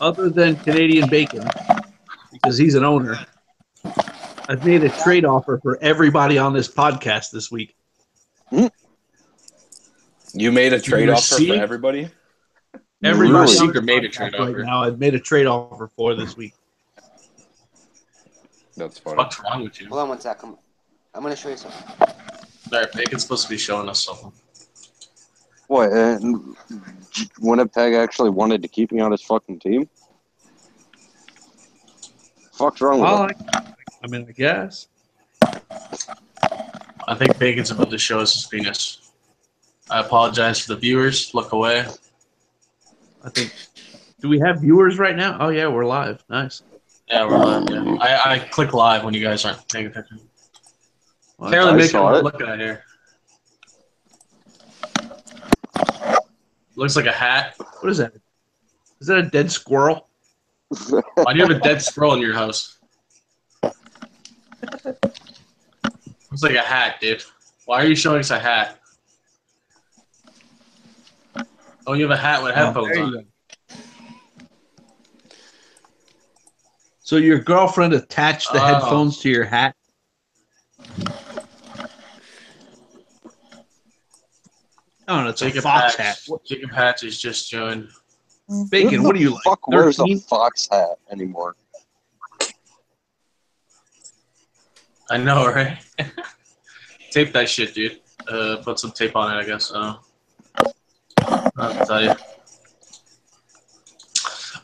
other than Canadian Bacon, because he's an owner, I've made a trade offer for everybody on this podcast this week. You made a trade offer for everybody? Everybody Secret made a trade offer. Right now, I've made a trade offer for this week. That's funny. What's wrong with you? Hold on one sec. I'm going to show you something. All right, Bacon's supposed to be showing us something. What? Winnipeg actually wanted to keep me on his fucking team? Fuck's wrong with him? I mean, I guess. I think Bacon's about to show us his penis. I apologize for the viewers. Look away. I think. Do we have viewers right now? Oh, yeah, we're live. Nice. Yeah, we're live. Yeah. I click live when you guys aren't paying attention. Well, Apparently, make it look at here. Looks like a hat. What is that? Is that a dead squirrel? Why do you have a dead squirrel in your house? Looks like a hat, dude. Why are you showing us a hat? Oh, you have a hat with headphones on it. So your girlfriend attached the headphones to your hat? Oh, no, it's a fox hat. Jacob Hatch is just joined. Bacon, what do you like? Fuck, where's a fox hat anymore? I know, right? Tape that shit, dude. Put some tape on it, I guess. I'll tell you.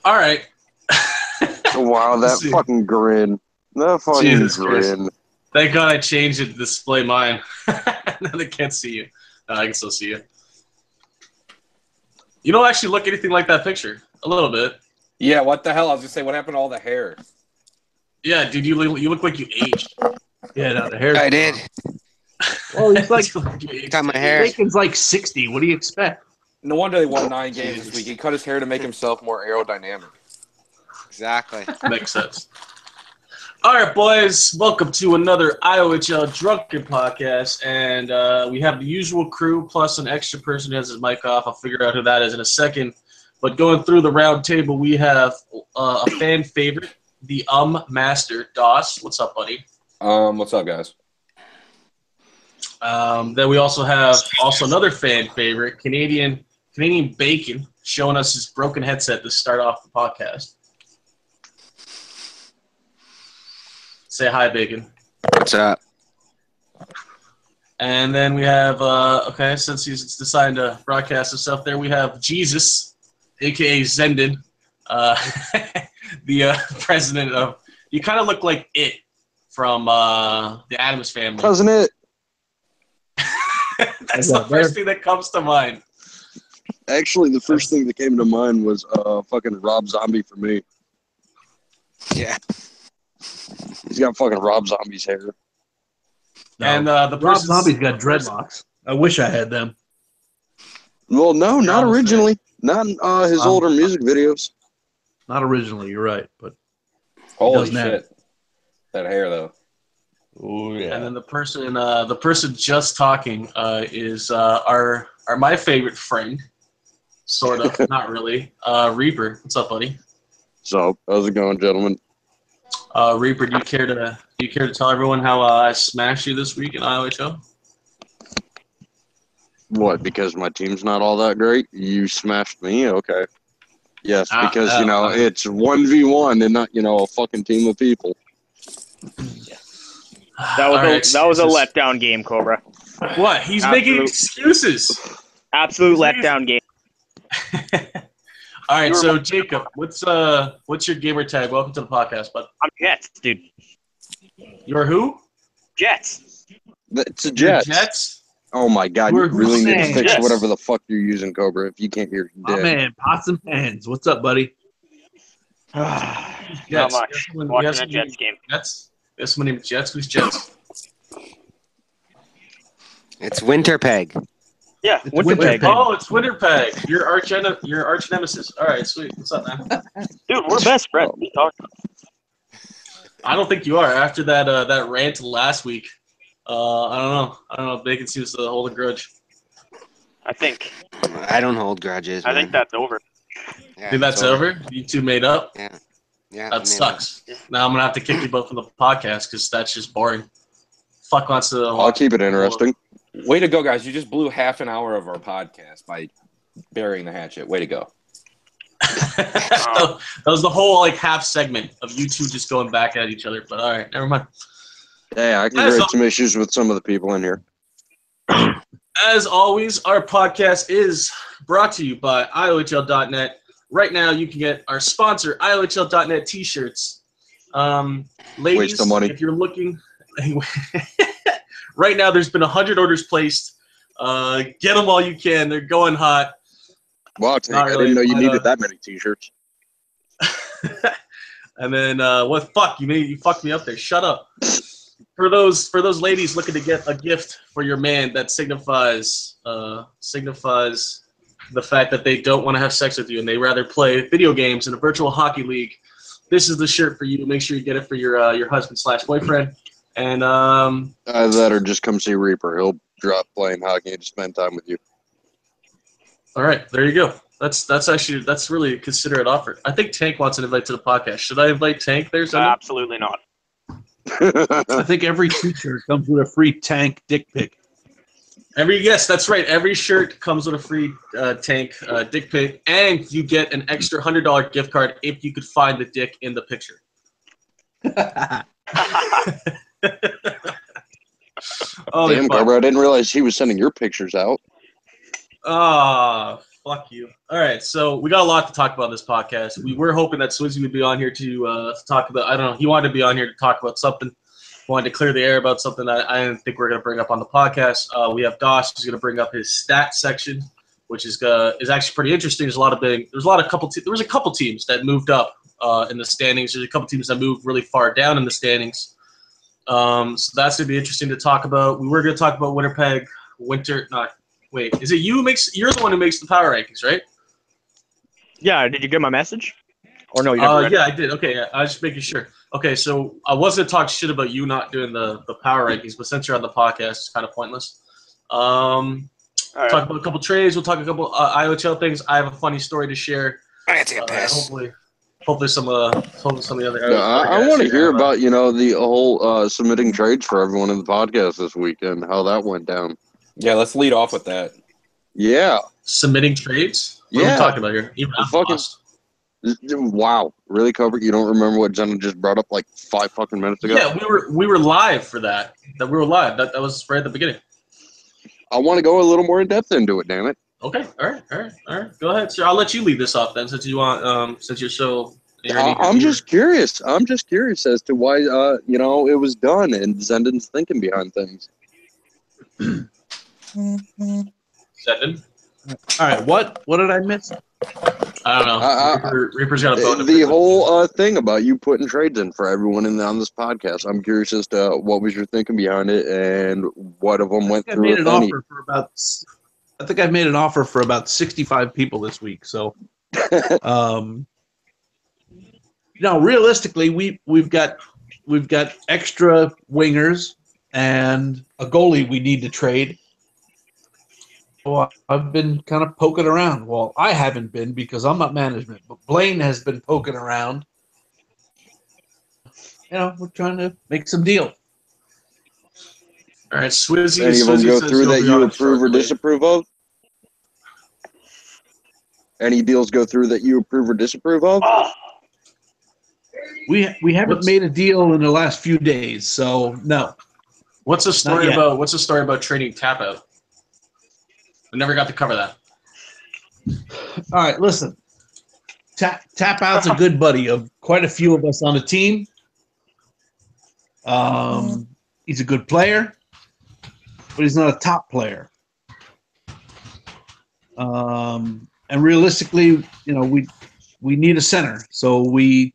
All right. Wow, that fucking grin. That fucking Jesus grin. Christ. Thank God I changed it to display mine. Now they can't see you. I can still see you. You don't actually look anything like that picture. A little bit. Yeah, what the hell? I was going to say, what happened to all the hair? Yeah, dude, you look like you aged. Yeah, no, the hair. I did. Well, he's like, got my hair. Bacon's like 60. What do you expect? No wonder they won 9 games this week. He cut his hair to make himself more aerodynamic. Exactly. Makes sense. All right, boys. Welcome to another IOHL Drunken podcast. And we have the usual crew plus an extra person who has his mic off. I'll figure out who that is in a second. But going through the round table, we have a fan favorite, the Master, Doss. What's up, buddy? What's up, guys? Then we also have another fan favorite, Canadian Bacon, showing us his broken headset to start off the podcast. Say hi, Bacon. What's up? And then we have, since he's decided to broadcast himself there, we have Jesus, a.k.a. Zendon, the president of – you kind of look like It from the Addams Family. Doesn't it? That's the first thing that comes to mind. Actually, the first thing that came to mind was fucking Rob Zombie for me. Yeah. He's got fucking Rob Zombie's hair. No. And the Rob Zombie's got dreadlocks. I wish I had them. Well, no, not originally. Not in his older music videos. Not originally, you're right. But holy shit. That hair, though. Oh, yeah. And then the person just talking is my favorite friend, sort of, not really. Reaper, what's up, buddy? So, how's it going, gentlemen? Reaper, do you care to tell everyone how I smashed you this week in IOHL? What? Because my team's not all that great? You smashed me? Okay. Yes, because it's 1v1 and not a fucking team of people. That was a letdown game, Cobra. What? He's making excuses. Absolute letdown game. All right, so Jacob, what's your gamer tag? Welcome to the podcast, bud. I'm Jets, dude. You're who? Jets. It's a Jets. Jets? Oh my God! You really need to fix Jets. whatever the fuck you're using, Cobra. If you can't hear, my man, pots and pans. What's up, buddy? Not much. Watching a Jets game. Jets. This my name is Jets. Who's Jets? It's Winterpeg. Yeah, Winterpeg. Oh, it's Winterpeg. Your arch nemesis. All right, sweet. What's up, man? Dude, we're best friends. What are you talking about? I don't think you are. After that rant last week, I don't know. Bacon seems to hold a grudge. I think. I don't hold grudges. I think that's over. Yeah, think that's it's over? You two made up? Yeah. Yeah. That sucks. Now I'm gonna have to kick you both from the podcast because that's just boring. Fuck wants to. I'll keep it interesting. Way to go, guys. You just blew half an hour of our podcast by burying the hatchet. Way to go. That was the whole like half segment of you two just going back at each other. But all right, never mind. Yeah, I can create some issues with some of the people in here. As always, our podcast is brought to you by IOHL.net. Right now, you can get our sponsor, IOHL.net t-shirts. Ladies, Waste of money. if you're looking... right now, there's been 100 orders placed. Get them while you can. They're going hot. Wow, Tank, I didn't know you needed that many t-shirts. And then, what? Fuck, you fucked me up there. Shut up. For those ladies looking to get a gift for your man that signifies the fact that they don't want to have sex with you and they rather play video games in a virtual hockey league, this is the shirt for you. Make sure you get it for your husband/boyfriend. And that or just come see Reaper. He'll drop playing hockey and spend time with you. All right, there you go. That's really a considerate offer. I think Tank wants an invite to the podcast. Should I invite Tank there? Absolutely not. I think every t-shirt comes with a free Tank dick pic. Yes, that's right. Every shirt comes with a free Tank dick pic, and you get an extra $100 gift card if you could find the dick in the picture. Damn, Garber, I didn't realize he was sending your pictures out. Fuck you. All right, so we got a lot to talk about in this podcast. We were hoping that Swizzy would be on here to talk about, I don't know, he wanted to be on here to talk about something. He wanted to clear the air about something that I didn't think we are going to bring up on the podcast. We have Dosh who's going to bring up his stat section, which is actually pretty interesting. There was a couple teams that moved up in the standings. There's a couple teams that moved really far down in the standings. So that's going to be interesting to talk about. We were going to talk about Winnipeg Wait, is it you? You're the one who makes the power rankings, right? Yeah, did you get my message? Or no, you never read it? Yeah, I did. Okay, I was just making sure. Okay, so I was going to talk shit about you not doing the power rankings, but since you're on the podcast, it's kind of pointless. Right. Talk about a couple trades. We'll talk a couple IOHL things. I have a funny story to share. I got to take a piss. Hopefully some of the other. I want to hear about the whole submitting trades for everyone in the podcast this weekend. How that went down. Yeah, let's lead off with that. Yeah. Submitting trades? What are we talking about here? Even lost. Wow. Really, Cobra? You don't remember what Jenna just brought up like 5 fucking minutes ago? Yeah, we were live for that. That we were live. That was right at the beginning. I want to go a little more in depth into it, damn it. Okay. All right. Go ahead, sir. I'll let you lead this off then, since you want since you're so I'm just curious. I'm just curious as to why it was done and Zendon's thinking behind things. Zendon? All right, what did I miss? I don't know. Reaper's got a bone. The whole thing about you putting trades in for everyone on this podcast. I'm curious as to what was your thinking behind it and what of them went through. I think I've made an offer for about 65 people this week. So, realistically, we've got extra wingers and a goalie we need to trade. Well, I've been kind of poking around. Well, I haven't been because I'm not management, but Blaine has been poking around. We're trying to make some deal. All right, Swizzy. Any of them go through that you approve or disapprove of? Any deals go through that you approve or disapprove of? We haven't made a deal in the last few days, so no. What's the story about trading Tap Out? We never got to cover that. All right, listen. Tap Out's a good buddy of quite a few of us on the team. He's a good player, but he's not a top player. And realistically, we need a center, so we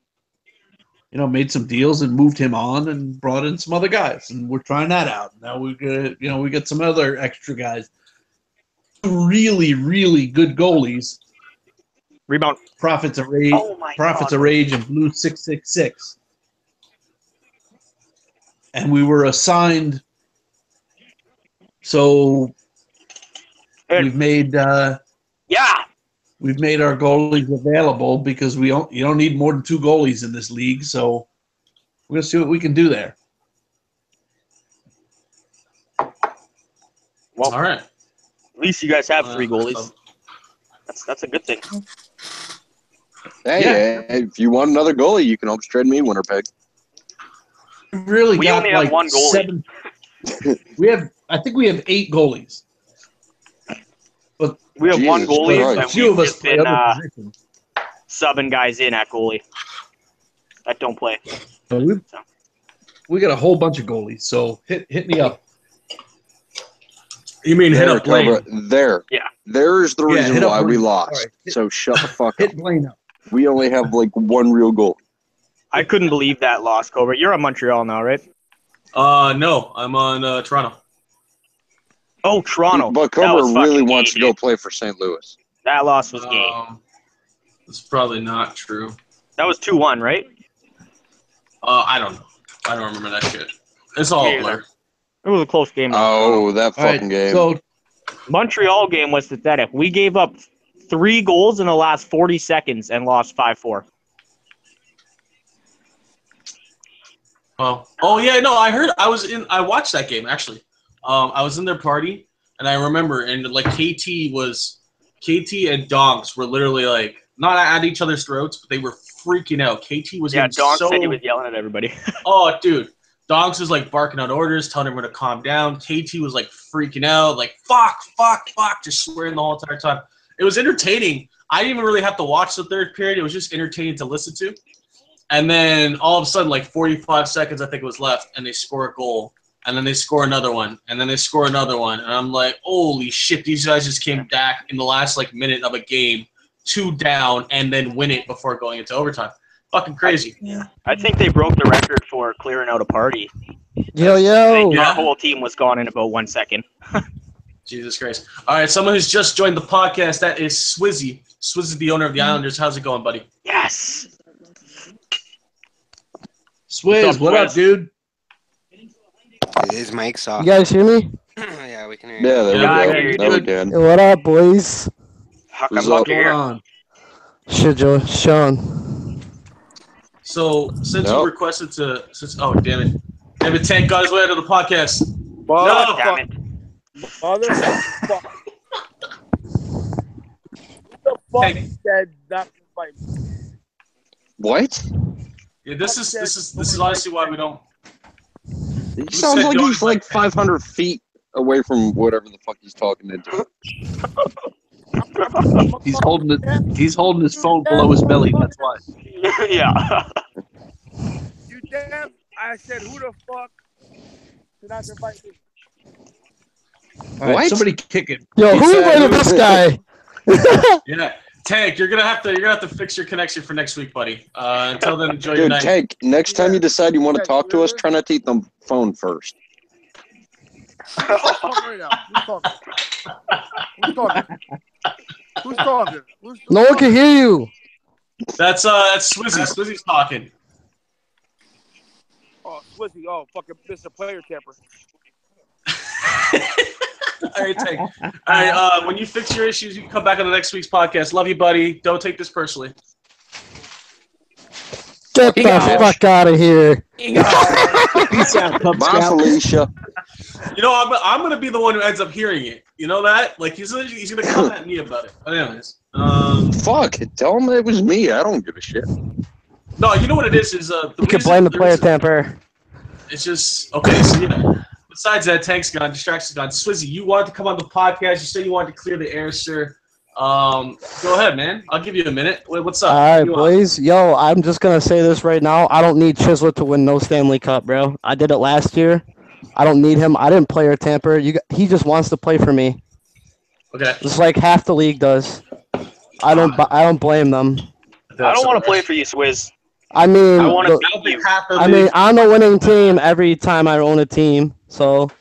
made some deals and moved him on and brought in some other guys, and we're trying that out. Now we got some other extra guys. Really, really good goalies. Rebound. Prophets of Rage, and Blue 666. And we were assigned. So we've made. we've made our goalies available because you don't need more than 2 goalies in this league. So we're gonna see what we can do there. Well, All right. at least you guys have 3 goalies. That's a good thing. Hey, if you want another goalie, you can always trade me, Winterpeg. Really We got only have like 1 goalie. 7. I think we have 8 goalies. But We have 1 Jesus goalie, Christ. a and few we've of us just play been other positions. subbing guys in at goalie that don't play. So we got a whole bunch of goalies. So hit me up. You mean hit There, up Blaine? Cobra. There. Yeah. There's the Yeah, reason hit up why we Blaine. lost. All right. So shut the fuck up. Hit Blaine up. We only have like 1 real goal. I couldn't believe that loss, Cobra. You're on Montreal now, right? No, I'm on Toronto. Oh, Toronto. But That was Cobra really fucking wants to gay, go dude. play for St. Louis. That loss was gay. It's probably not true. That was 2-1, right? I don't know. I don't remember that shit. It's all Me a blur. either. It was a close game. Oh, that All right. fucking game. So Montreal game was pathetic. We gave up 3 goals in the last 40 seconds and lost 5-4. Oh yeah, no, I watched that game actually. I was in their party and I remember and like KT and Donks were literally like not at each other's throats, but they were freaking out. KT was Yeah, getting Don so said he was yelling at everybody. Oh dude. Donks was like barking out orders, telling everyone to calm down. KT was like freaking out, like fuck, just swearing the whole entire time. It was entertaining. I didn't even really have to watch the third period. It was just entertaining to listen to. And then all of a sudden, like 45 seconds, I think it was left, and they score a goal. And then they score another one. And then they score another one. And I'm like, holy shit, these guys just came back in the last like minute of a game, 2 down, and then win it before going into overtime. Fucking crazy. I think they broke the record for clearing out a party. Yo, I yo. think Yeah. our whole team was gone in about 1 second. Jesus Christ. All right, someone who's just joined the podcast, that is Swizzy. Swizzy's the owner of the Islanders. How's it going, buddy? Yes. Swizz, what up, dude? His mic's off. You guys hear me? Yeah, we can hear you. Yeah, there Yeah, I we hear go. you, Now we dude. can. Hey, what up, boys? Huck, What's I'm up? lucky Going here. on? Shit, Joe. Sean. So since you Nope. requested oh damn it. David Tank got his way out of the podcast. God damn it. Motherfucker. Who the fuck Tank. said that? Like, What? Yeah, this is honestly why we don't. He sounds like he's like 500 feet away from whatever the fuck he's talking into. He's holding his phone below his belly. That's why. Yeah. you damn! I said, who the fuck did not invite me? All right, What? somebody kick him. Yo, He who said- invited this guy? Yeah. Tank, you're gonna have to fix your connection for next week, buddy. Until then, enjoy your Dude, night. Tank, next time you decide you want to talk to us, try not to eat the phone first. Who's talking right now? Who's talking? Who's talking? No one can hear you. That's Swizzy. Swizzy's talking. Oh, Swizzy. Oh, fucking Mr. Player Camper. All right, Tank. All right, when you fix your issues, you can come back on the next week's podcast. Love you, buddy. Don't take this personally. Get the fuck out of here. Peace out, Cub Bye, Scout. Felicia. You know, I'm gonna be the one who ends up hearing it. You know that? Like he's gonna come at me about it. But anyways, Fuck, tell him it was me. I don't give a shit. no, you know what it is? You can blame the player tamper. It's just okay. So yeah. Besides that, Tank's gone. Distraction's gone. Swizzy, you wanted to come on the podcast. You said you wanted to clear the air, sir. Go ahead, man. I'll give you a minute. What's up? All right, boys. Yo, I'm just going to say this right now. I don't need Chislett to win no Stanley Cup, bro. I did it last year. I don't need him. I didn't play or tamper. He just wants to play for me. Okay. Just like half the league does. I don't blame them. I don't want to play for you, Swizz. I mean, I want to I don't beat think you. half the I league. mean, I'm a winning team every time I own a team. So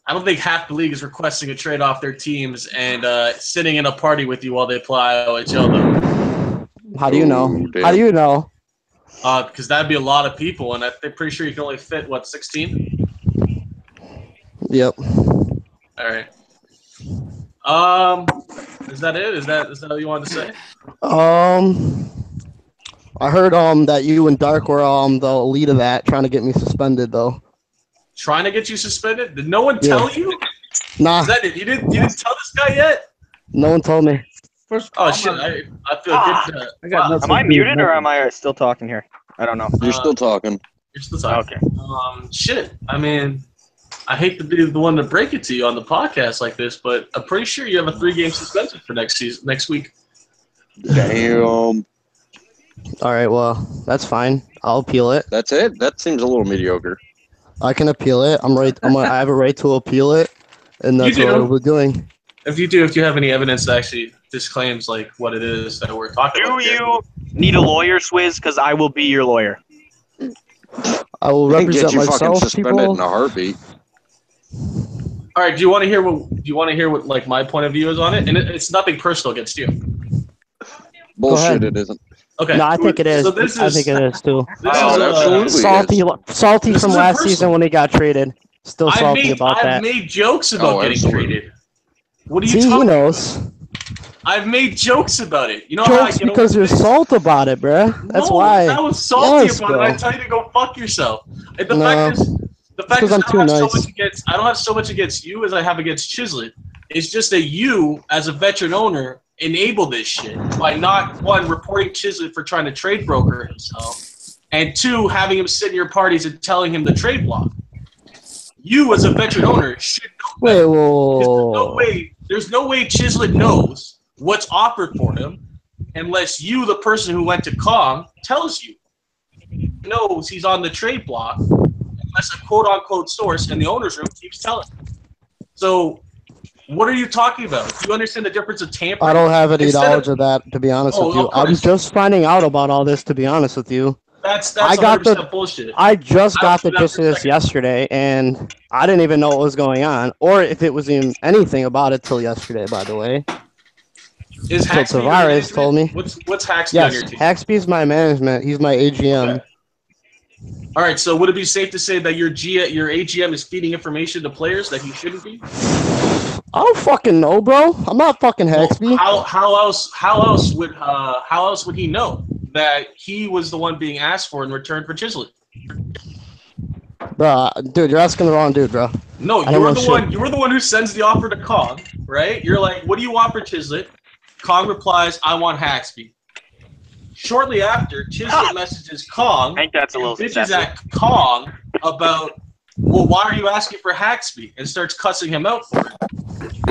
I don't think half the league is requesting a trade off their teams and sitting in a party with you while they play OHL though. how do you know? Ooh, damn. How do you know? Because that'd be a lot of people, and I'm pretty sure you can only fit 16. Yep. All right. Is that it? Is that what you wanted to say? I heard that you and Dark were the lead of that, trying to get me suspended though. Trying to get you suspended? Did no one tell you? Nah, Is that it? You didn't tell this guy yet? no one told me. First, Oh shit! I feel good. I got nothing Am I to do with muted or nothing. am I still talking here? I don't know. You're still talking. You're still talking. Okay. Shit. I mean, I hate to be the one to break it to you on the podcast like this, but I'm pretty sure you have a 3-game suspension for next week. Damn. All right, well, that's fine. I'll appeal it. That's it? That seems a little mediocre. I can appeal it. I have a right to appeal it, and that's You do. what we're doing. If you have any evidence that actually disclaims like what it is that we're talking about. Do you need a lawyer, Swizz? Because I will be your lawyer. I will I can get represent you fucking myself, suspended people. in a heartbeat. All right. Do you want to hear what like my point of view is on it? And it's nothing personal against you. Bullshit, it isn't. Okay. No, I think it is. So this I is think it is too. this Oh, is, absolutely. Salty This from isn't last personal. season when he got traded. Still salty about I've that. made jokes about Oh, getting absolutely. traded. What are you See, he talking knows. about? I've made jokes about it. You know how I Jokes get because over you're things? salt about it, bruh. That's No, why. I was salty Yes, about bro. it. I tell you to go fuck yourself. And the No. fact is, because I'm I too don't have nice. I don't have so much against you as I have against Chislett. It's just that you, as a veteran owner, enable this shit by not, one, reporting Chislett for trying to trade broker himself, and two, having him sit in your parties and telling him the trade block. You, as a veteran owner, should know Wait, better. whoa. There's no way Chislett knows what's offered for him unless you, the person who went to Kong, tells you. He knows he's on the trade block unless a quote-unquote source in the owner's room keeps telling him. So what are you talking about? Do you understand the difference of tampering? I don't have any Instead knowledge of that, to be honest Oh, with you. of course. I'm just finding out about all this, to be honest with you. That's I got 100% bullshit. I just I got the don't do that gist for of a this second. yesterday, and I didn't even know what was going on, or if it was even anything about it till yesterday, by the way. Is So Haxby your Tavares management? told me. What's Haxby on Yes, your team? Haxby's my management. He's my AGM. Okay. All right, so would it be safe to say that your AGM is feeding information to players that he shouldn't be? I don't fucking know, bro. I'm not fucking Haxby. Well, how else would he know that he was the one being asked for in return for Chislett? Bro, dude, you're asking the wrong dude, bro. No, I don't you're know the shit. one. You're the one who sends the offer to Kong, right? You're like, "What do you want for Chislett?" Kong replies, "I want Haxby." Shortly after, Chislett messages Kong. I think that's a little bitches excessive. at Kong about, well, why are you asking for Haxby? And starts cussing him out for it.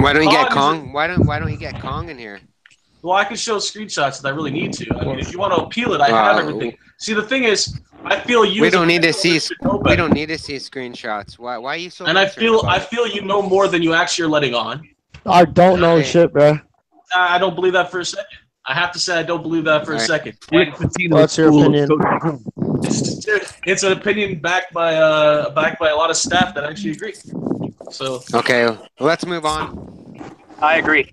Why don't you get Kong is Kong? Why don't you get Kong in here? Well, I can show screenshots that I really need to. I mean, if you want to appeal it, I have everything. See, the thing is, I feel you. We as a don't need to veteran see. should know We better. don't need to see screenshots. Why are you so? And I concerned about it? feel you know more than you actually are letting on. I don't know Hey. shit, bro. I don't believe that for a second. I have to say I don't believe that for a Alright. second. Rick And Pitino What's your School of opinion? Coaching. it's an opinion backed by a lot of staff that actually agree. So Okay, let's move on. I agree.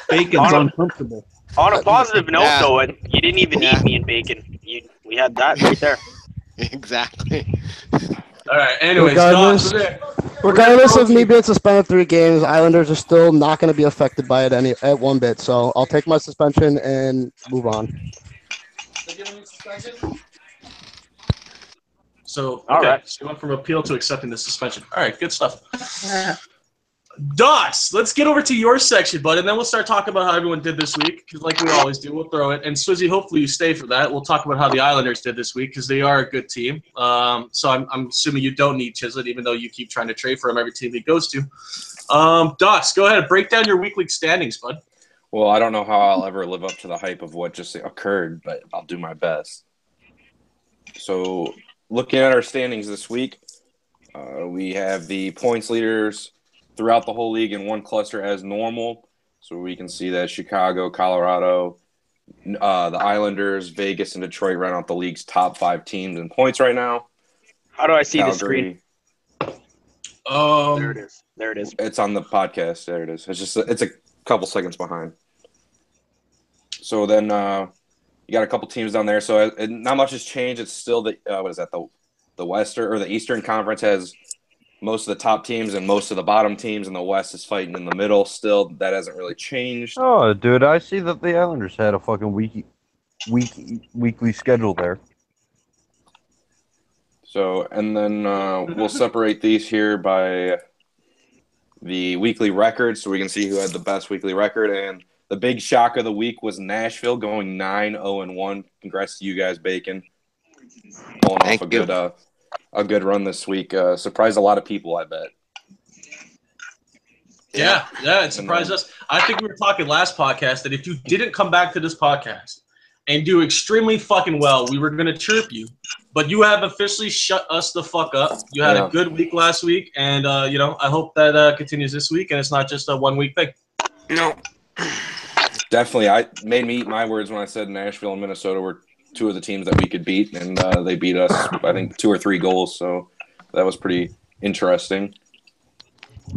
Bacon's uncomfortable. On a positive note, Yeah. though, you didn't even Yeah. need me in bacon. We had that right there. Exactly. all right. Anyways, Regardless- Don, Regardless of me being suspended 3 games, Islanders are still not going to be affected by it at one bit. So I'll take my suspension and move on. So All okay, right. so you went from appeal to accepting the suspension. All right, good stuff. Dos, let's get over to your section, bud, and then we'll start talking about how everyone did this week. Because like we always do, we'll throw it. And Swizzy, hopefully you stay for that. We'll talk about how the Islanders did this week because they are a good team. So I'm assuming you don't need Chislett, even though you keep trying to trade for him every team he goes to. Dos, go ahead, break down your weekly standings, bud. Well, I don't know how I'll ever live up to the hype of what just occurred, but I'll do my best. So, looking at our standings this week, we have the points leaders throughout the whole league in one cluster as normal. So we can see that Chicago, Colorado, the Islanders, Vegas, and Detroit run out the league's top 5 teams in points right now. How do I see the screen? There it is. There it is. It's on the podcast. There it is. It's a couple seconds behind. So then you got a couple teams down there. So not much has changed. It's still the Western or the Eastern Conference has most of the top teams and most of the bottom teams in the West is fighting in the middle still. That hasn't really changed. Oh, dude, I see that the Islanders had a fucking weekly schedule there. So, and then we'll separate these here by the weekly record so we can see who had the best weekly record. And the big shock of the week was Nashville going 9-0-1. Congrats to you guys, Bacon. Pulling off a good run this week. Surprised a lot of people, I bet. Yeah, it surprised us. I think we were talking last podcast that if you didn't come back to this podcast and do extremely fucking well, we were going to chirp you. But you have officially shut us the fuck up. You had a good week last week, and, I hope that continues this week, and it's not just a one-week thing. No. Definitely. I made me eat my words when I said Nashville and Minnesota were two of the teams that we could beat, and they beat us, I think, 2 or 3 goals, so that was pretty interesting.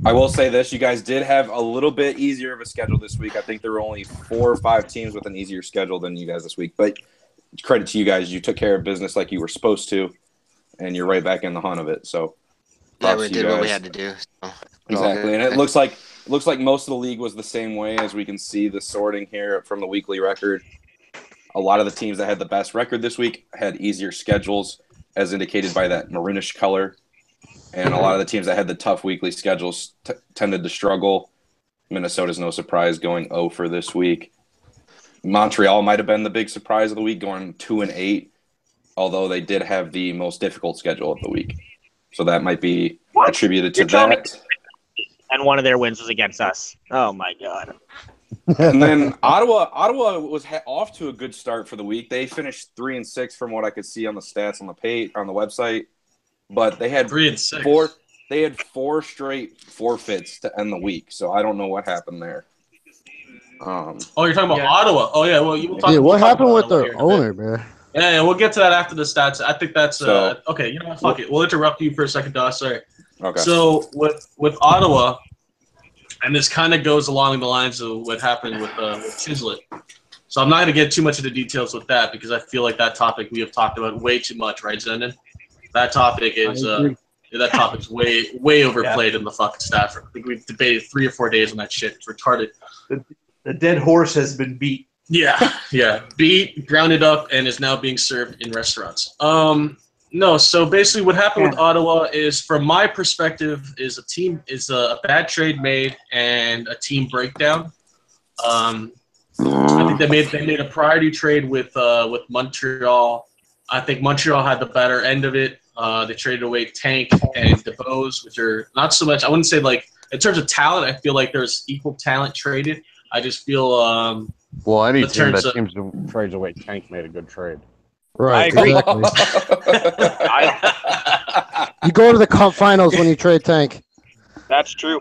I will say this, you guys did have a little bit easier of a schedule this week. I think there were only 4 or 5 teams with an easier schedule than you guys this week, but credit to you guys. You took care of business like you were supposed to, and you're right back in the hunt of it, so yeah, we did what we had to do. So. Exactly, and it looks like most of the league was the same way, as we can see the sorting here from the weekly record. A lot of the teams that had the best record this week had easier schedules, as indicated by that maroonish color. And a lot of the teams that had the tough weekly schedules tended to struggle. Minnesota's no surprise, going 0 for this week. Montreal might have been the big surprise of the week, going 2-8, although they did have the most difficult schedule of the week. So that might be attributed to that. And one of their wins was against us. Oh, my God. And then Ottawa was off to a good start for the week. They finished 3-6 from what I could see on the stats on the website, but they had 3-6. They had 4 straight forfeits to end the week. So I don't know what happened there. You're talking about Ottawa. Oh yeah, well we'll talk. What happened with their owner, man? Yeah, we'll get to that after the stats. I think that's okay. You know what? Fuck it. We'll interrupt you for a second, Doss. Sorry. Okay. So with Ottawa. And this kind of goes along the lines of what happened with Chislett. So I'm not going to get too much into details with that because I feel like that topic we have talked about way too much, right, Zendon? That topic is way overplayed in the fucking staff room. I think we've debated 3 or 4 days on that shit. It's retarded. The dead horse has been beat. Yeah. Beat, grounded up, and is now being served in restaurants. No, so basically what happened with Ottawa is, from my perspective, is a bad trade made and a team breakdown. I think they made a priority trade with Montreal. I think Montreal had the better end of it. They traded away Tank and DeBose, which are not so much. I wouldn't say, like, in terms of talent, I feel like there's equal talent traded. I just feel well, any team that trades away Tank made a good trade. Right, I agree. exactly. You go to the cup finals when you trade Tank. That's true.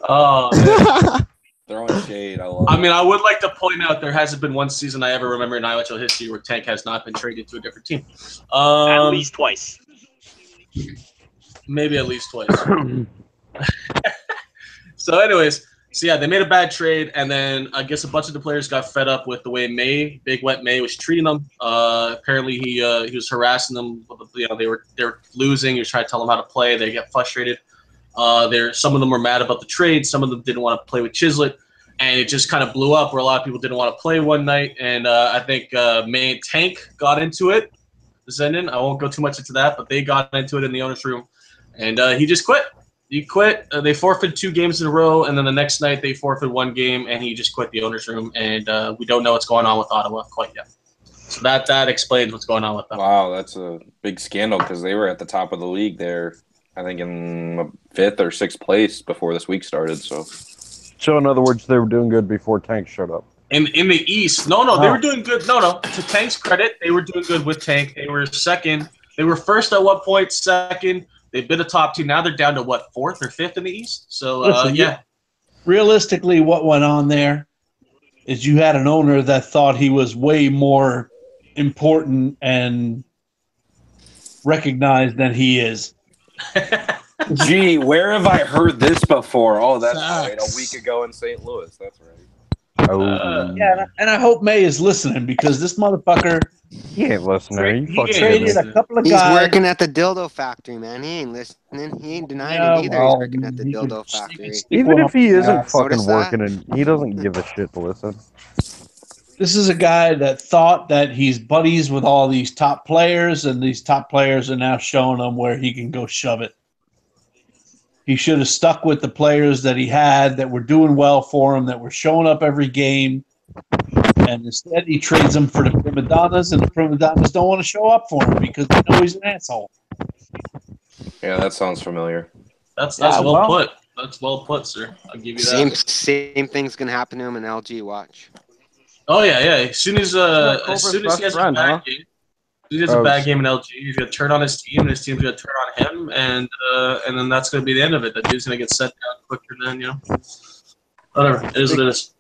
Throwing shade. I mean, I would like to point out there hasn't been one season I ever remember in IHL history where Tank has not been traded to a different team. At least twice. Maybe at least twice. So anyways, they made a bad trade, and then I guess a bunch of the players got fed up with the way Big Wet May was treating them. Apparently he was harassing them. They were losing. He was trying to tell them how to play. They got frustrated. Some of them were mad about the trade. Some of them didn't want to play with Chislett, and it just kind of blew up where a lot of people didn't want to play one night. And I think May and Tank got into it. Zendon, I won't go too much into that, but they got into it in the owner's room, and he just quit. He quit. They forfeited 2 games in a row, and then the next night they forfeited 1 game, and he just quit the owner's room. And we don't know what's going on with Ottawa quite yet. So that explains what's going on with them. Wow, that's a big scandal because they were at the top of the league there, I think in 5th or 6th place before this week started. So in other words, they were doing good before Tank showed up. In the East, no, they were doing good. No. To Tank's credit, they were doing good with Tank. They were second. They were first at one point, second. They've been a top 2. Now they're down to, 4th or 5th in the East? So, Listen, realistically, what went on there is you had an owner that thought he was way more important and recognized than he is. Gee, where have I heard this before? Oh, that's right. A week ago in St. Louis. That's right. And I hope May is listening because this motherfucker He ain't listening. He Fucking traded kidding me. a couple of He's guys. working at the dildo factory, man. He ain't listening. He ain't denying Yeah, it either. well, He's working at the he could dildo stick factory. Even one if up he his isn't ass. fucking Notice that? working and he doesn't give a shit to listen. This is a guy that thought that he's buddies with all these top players, and these top players are now showing him where he can go shove it. He should have stuck with the players that he had that were doing well for him, that were showing up every game. And instead, he trades them for the prima donnas, and the prima donnas don't want to show up for him because they know he's an asshole. Yeah, that sounds familiar. That's Yeah, well well- put. That's well put, sir. I'll give you Same that. same thing's gonna happen to him in LG. Watch. Oh yeah. As soon as Cobra's he best has friend, a bad huh? game, he has a bad game in LG. He's gonna turn on his team, and his team's gonna turn on him, and then that's gonna be the end of it. That dude's gonna get set down quicker than whatever. It is what it is.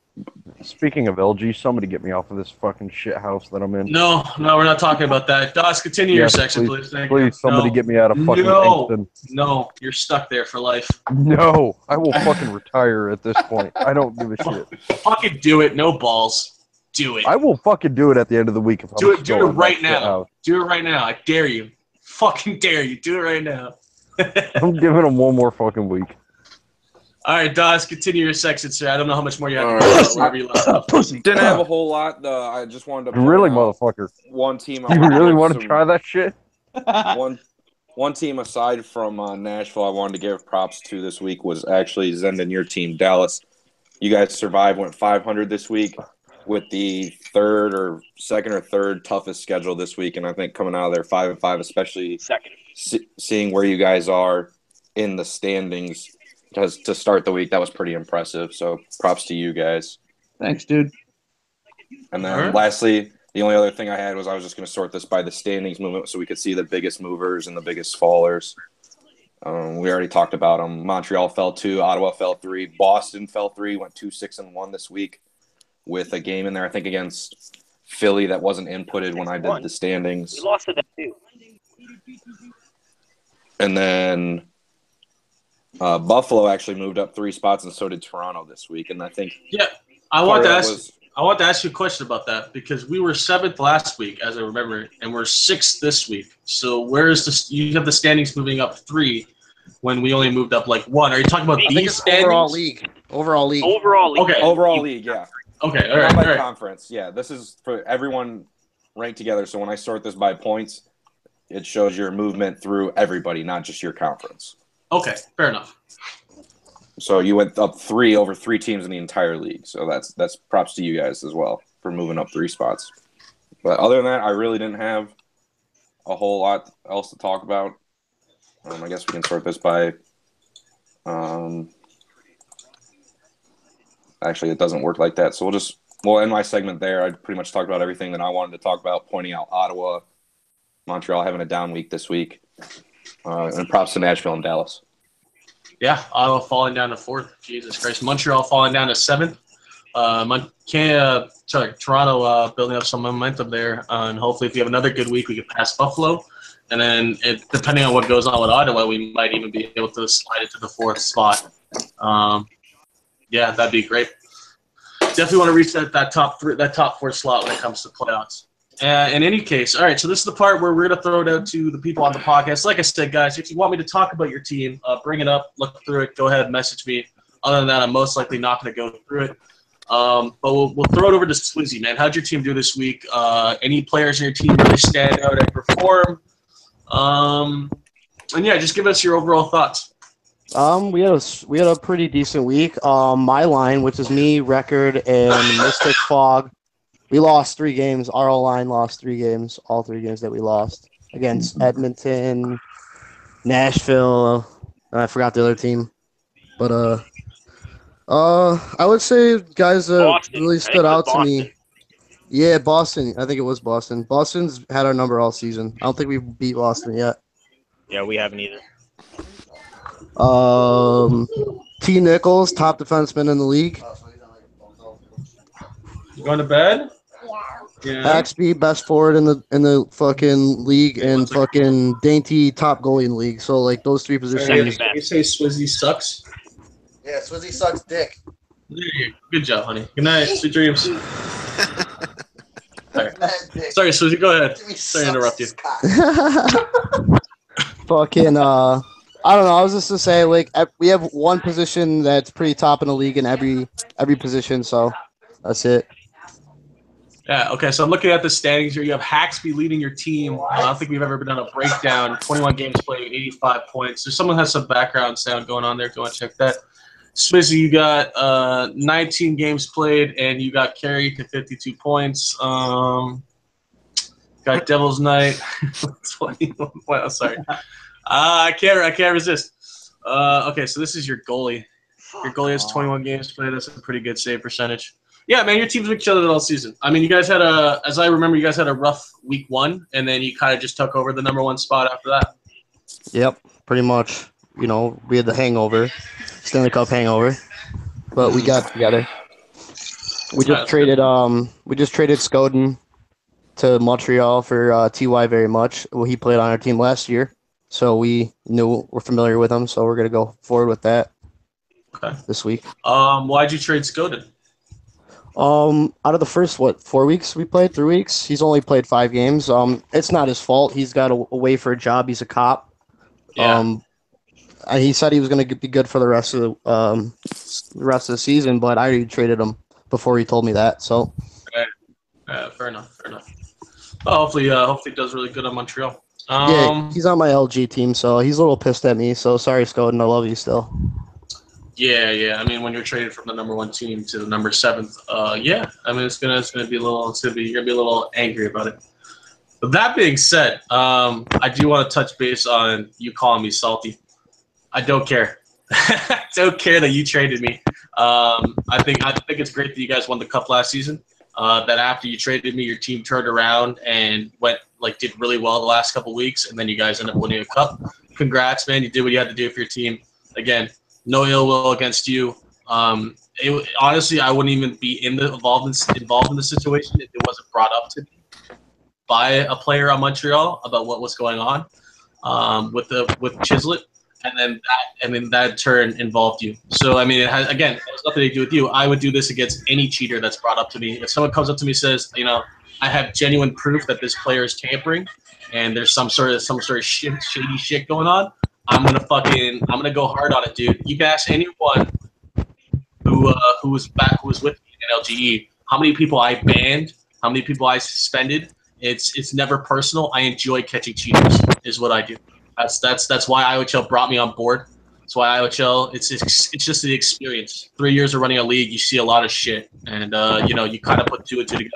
Speaking of LG, somebody get me off of this fucking shit house that I'm in. No, we're not talking about that. Doss, continue your Yes, section, please. Thank you. Please, somebody No. get me out of fucking No. Kingston. No, you're stuck there for life. No, I will fucking retire at this point. I don't give a shit. Fucking do it. No balls. Do it. I will fucking do it at the end of the week if I'm Do it. still Do it in that right shit now. house. Do it right now. I dare you. Fucking dare you. Do it right now. I'm giving them one more fucking week. All right, Doss, continue your section, sir. I don't know how much more you have All to right. do. Wherever you left. Pussy. Didn't have a whole lot. I just wanted to point Really, out motherfucker? one team. You really want to some- try that shit? One team aside from Nashville I wanted to give props to this week was actually Zenden, your team, Dallas. You guys survived, went 500 this week with the second or third toughest schedule this week, and I think coming out of there 5-5, especially seeing where you guys are in the standings because to start the week, that was pretty impressive. So props to you guys. Thanks, dude. And then lastly, the only other thing I had was I was just going to sort this by the standings movement so we could see the biggest movers and the biggest fallers. We already talked about them. Montreal fell 2, Ottawa fell 3, Boston fell 3, went 2-6-1 this week with a game in there, I think, against Philly that wasn't inputted when I did the standings. We lost to them too. And then Buffalo actually moved up 3 spots, and so did Toronto this week. And I think I want to ask you a question about that because we were 7th last week, as I remember, and we're 6th this week. So where is this? You have the standings moving up 3 when we only moved up like 1. Are you talking about these standings? Overall league. Okay. Overall league, yeah. Okay. All Not right. by conference. Yeah, this is for everyone ranked together. So when I sort this by points, it shows your movement through everybody, not just your conference. Okay. Fair enough. So you went up 3 over 3 teams in the entire league. So that's props to you guys as well for moving up 3 spots. But other than that, I really didn't have a whole lot else to talk about. I guess we can sort this by. Actually, it doesn't work like that. So we'll end my segment there. I pretty much talked about everything that I wanted to talk about, pointing out Ottawa, Montreal having a down week this week, and props to Nashville and Dallas. Yeah, Ottawa falling down to 4th. Jesus Christ. Montreal falling down to 7th. Toronto building up some momentum there. And hopefully if we have another good week, we can pass Buffalo. And then depending on what goes on with Ottawa, we might even be able to slide it to the 4th spot. Yeah, that'd be great. Definitely want to reach that top 4 slot when it comes to playoffs. In any case, all right, so this is the part where we're going to throw it out to the people on the podcast. Like I said, guys, if you want me to talk about your team, bring it up, look through it, go ahead, message me. Other than that, I'm most likely not going to go through it. But we'll throw it over to Swizzy, man. How'd your team do this week? Any players in your team really stand out and perform? And yeah, just give us your overall thoughts. We had a pretty decent week. My line, which is me, Record, and Mystic Fog, we lost 3 games. Our O-line lost 3 games. All 3 games that we lost against Edmonton, Nashville. I forgot the other team, but I would say guys that Boston. really stood out to Boston. me. Yeah, Boston. I think it was Boston. Boston's had our number all season. I don't think we've beat Boston yet. Yeah, we haven't either. T. Nichols, top defenseman in the league. You going to bed? Yeah. Axby, best forward in the fucking league, and fucking Dainty, top goalie in the league. So like those 3 positions. You say Swizzy sucks? Yeah, Swizzy sucks dick. There you go. Good job, honey. Good night. Sweet dreams. Sorry, Susie, go ahead. Sorry to interrupt you. Fucking I don't know. I was just to say, like, we have one position that's pretty top in the league in every position, so that's it. Yeah, okay, so I'm looking at the standings here. You have Haxby leading your team. I don't think we've ever done a breakdown. 21 games played, 85 points. So someone has some background sound going on there. Go and check that. Swizzy, you got 19 games played, and you got carried to 52 points. Got Devil's Night. 21 points. Sorry. I can't resist. Okay, so this is your goalie. Your goalie has 21 games played. That's a pretty good save percentage. Yeah, man, your team's been killing it all season. I mean, you guys had as I remember, you guys had a rough week 1, and then you kind of just took over the number 1 spot after that. Yep, pretty much. You know, we had the hangover, Stanley Cup hangover, but we got together. We just traded Skoden to Montreal for Ty very much. Well, he played on our team last year, so we're familiar with him. So we're gonna go forward with that. Okay. This week. Why'd you trade Skoden? Out of the first 4 weeks we played, 3 weeks, he's only played 5 games. It's not his fault. He's got away for a job. He's a cop. Yeah. He said he was going to be good for the rest of the season, but I already traded him before he told me that. So. Fair enough. Well, hopefully he does really good on Montreal. Yeah, he's on my LG team, so he's a little pissed at me. So sorry, Skoden. I love you still. Yeah. I mean, when you're traded from the number 1 team to the number 7th, yeah. I mean, you're gonna be a little angry about it. But that being said, I do want to touch base on you calling me salty. I don't care. I don't care that you traded me. I think it's great that you guys won the cup last season. That after you traded me, your team turned around and did really well the last couple weeks, and then you guys ended up winning a cup. Congrats, man! You did what you had to do for your team. Again, no ill will against you. Honestly, I wouldn't even be involved in the situation if it wasn't brought up to me by a player on Montreal about what was going on with Chislett. And then that in turn involved you. So I mean, it has nothing to do with you. I would do this against any cheater that's brought up to me. If someone comes up to me and says, I have genuine proof that this player is tampering, and there's some sort of shady shit going on, I'm gonna go hard on it, dude. You can ask anyone who was with me in LGE how many people I banned, how many people I suspended. It's never personal. I enjoy catching cheaters, is what I do. That's why IOHL brought me on board. That's why IOHL. It's just the experience. 3 years of running a league, you see a lot of shit, and you kind of put 2 and 2 together.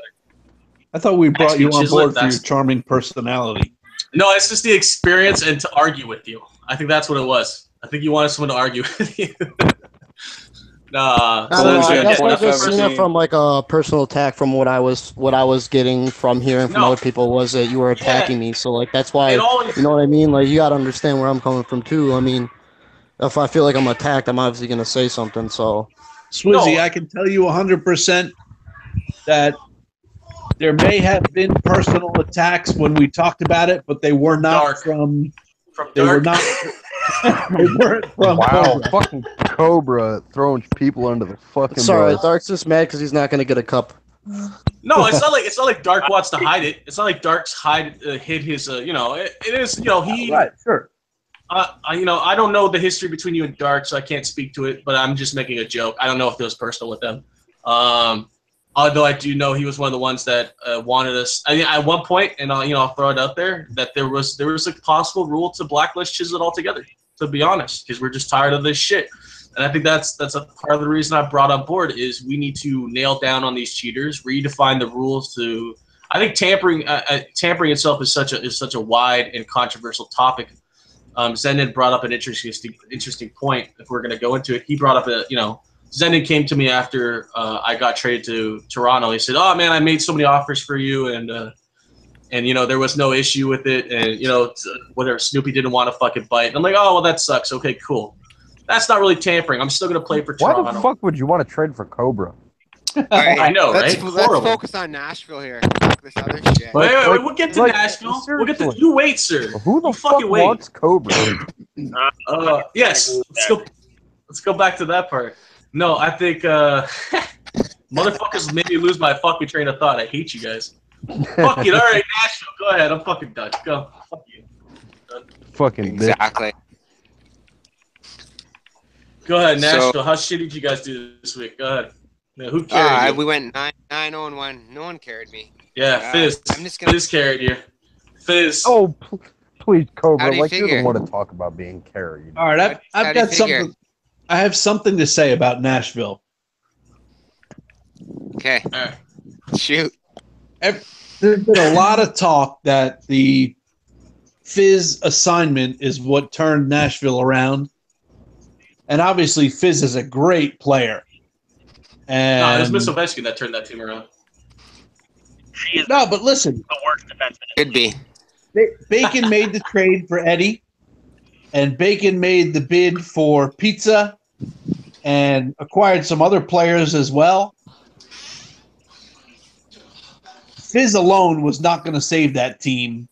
I thought we brought you on board for your charming personality. No, it's just the experience and to argue with you. I think that's what it was. I think you wanted someone to argue with you. Nah. I guess I just seen it from like a personal attack from what I was getting from hearing from other people was that you were attacking me. So like that's why you know what I mean. Like you gotta understand where I'm coming from too. I mean, if I feel like I'm attacked, I'm obviously gonna say something. So, Swizzy, I can tell you 100% that there may have been personal attacks when we talked about it, but they were not from they Dark. were not. They weren't from Wow, Cobra. fucking Cobra throwing people under the fucking sorry, bus. Dark's just mad because he's not gonna get a cup. No, it's not like Dark wants to hide it. It's not like Dark's hid his. It is. He. Right. Sure. I don't know the history between you and Dark, so I can't speak to it. But I'm just making a joke. I don't know if it was personal with them. Although I do know he was one of the ones that wanted us. I mean, at one point, and I'll throw it out there that there was a possible rule to blacklist Chislett altogether. To be honest, because we're just tired of this shit. And I think that's a part of the reason I brought on board is we need to nail down on these cheaters, redefine the rules to. I think tampering itself is such a wide and controversial topic. Zendon brought up an interesting point. If we're going to go into it, he brought up Zendon came to me after I got traded to Toronto. He said, "Oh man, I made so many offers for you, and there was no issue with it, and whether Snoopy didn't want to fucking bite." And I'm like, "Oh well, that sucks. Okay, cool. That's not really tampering. I'm still gonna play for Toronto." Why the fuck would you want to trade for Cobra? I know, let's right? Let's focus on Nashville here. Fuck this other shit. Wait, we'll get to Nashville. We'll get to. You wait, sir. Who the fuck fucking wait. wants Cobra? Yes. Let's go back to that part. No, I think motherfuckers made me lose my fucking train of thought. I hate you guys. Fuck it. All right, Nashville. Go ahead. I'm fucking done. Go. Fuck you. Fucking bitch. Exactly. Go ahead, So- Nashville. How shitty did you guys do this week? Go ahead. Yeah, who carried you? We went 9-0-1. No one carried me. Yeah, Fizz. I'm just gonna. Fizz carried you. Fizz. Oh, please, How Cobra. do you Like you're figure? the one to talk about being carried. All right, How I've do you got figure? something. I have something to say about Nashville. Okay. All right. Shoot. There's been a lot of talk that the Fizz assignment is what turned Nashville around, and obviously Fizz is a great player. And No, it was Miss Ovechkin that turned that team around. She is no, but listen, the worst defenseman. Could be. Bacon made the trade for Eddie, and Bacon made the bid for Pizza, and acquired some other players as well. Fizz alone was not going to save that team.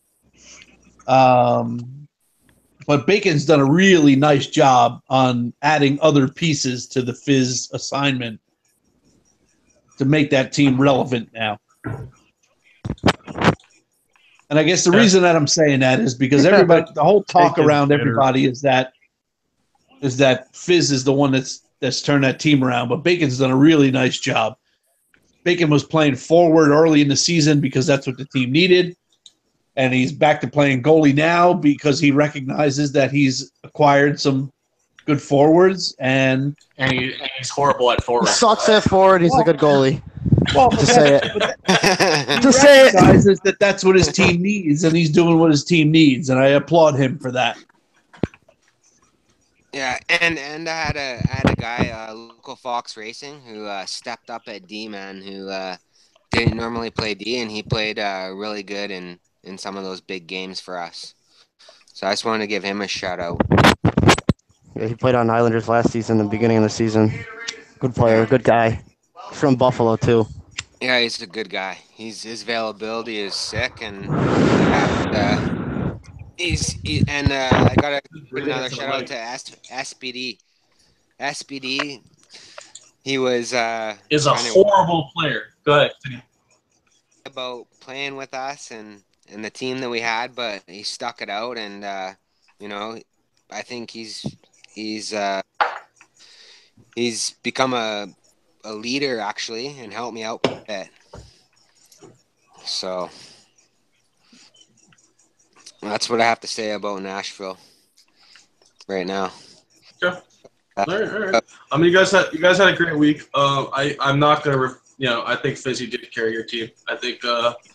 But Bacon's done a really nice job on adding other pieces to the Fizz assignment to make that team relevant now. And I guess the reason that I'm saying that is because everybody, the whole talk Bacon's around better. everybody is that Fizz is the one that's turned that team around. But Bacon's done a really nice job. Bacon was playing forward early in the season because that's what the team needed. And he's back to playing goalie now because he recognizes that he's acquired some good forwards. And he's horrible at forward. Sucks at forward. He's a good goalie. well, Just say it. he Just say it. recognizes that that's what his team needs, and he's doing what his team needs. And I applaud him for that. Yeah, and I had a guy, local Fox Racing, who stepped up at D, man, who didn't normally play D, and he played really good in some of those big games for us. So I just wanted to give him a shout out. Yeah, he played on Islanders last season, the beginning of the season. Good player, good guy. From Buffalo too. Yeah, he's a good guy. His availability is sick, and I gotta give another shout out to SBD. SBD, he was Is a horrible player. Go ahead. about playing with us and the team that we had, but he stuck it out, and I think he's become a leader actually, and helped me out a bit. So that's what I have to say about Nashville right now. Okay. All right. I mean, you guys had a great week. I'm not gonna. I think Fizzy did carry your team. I think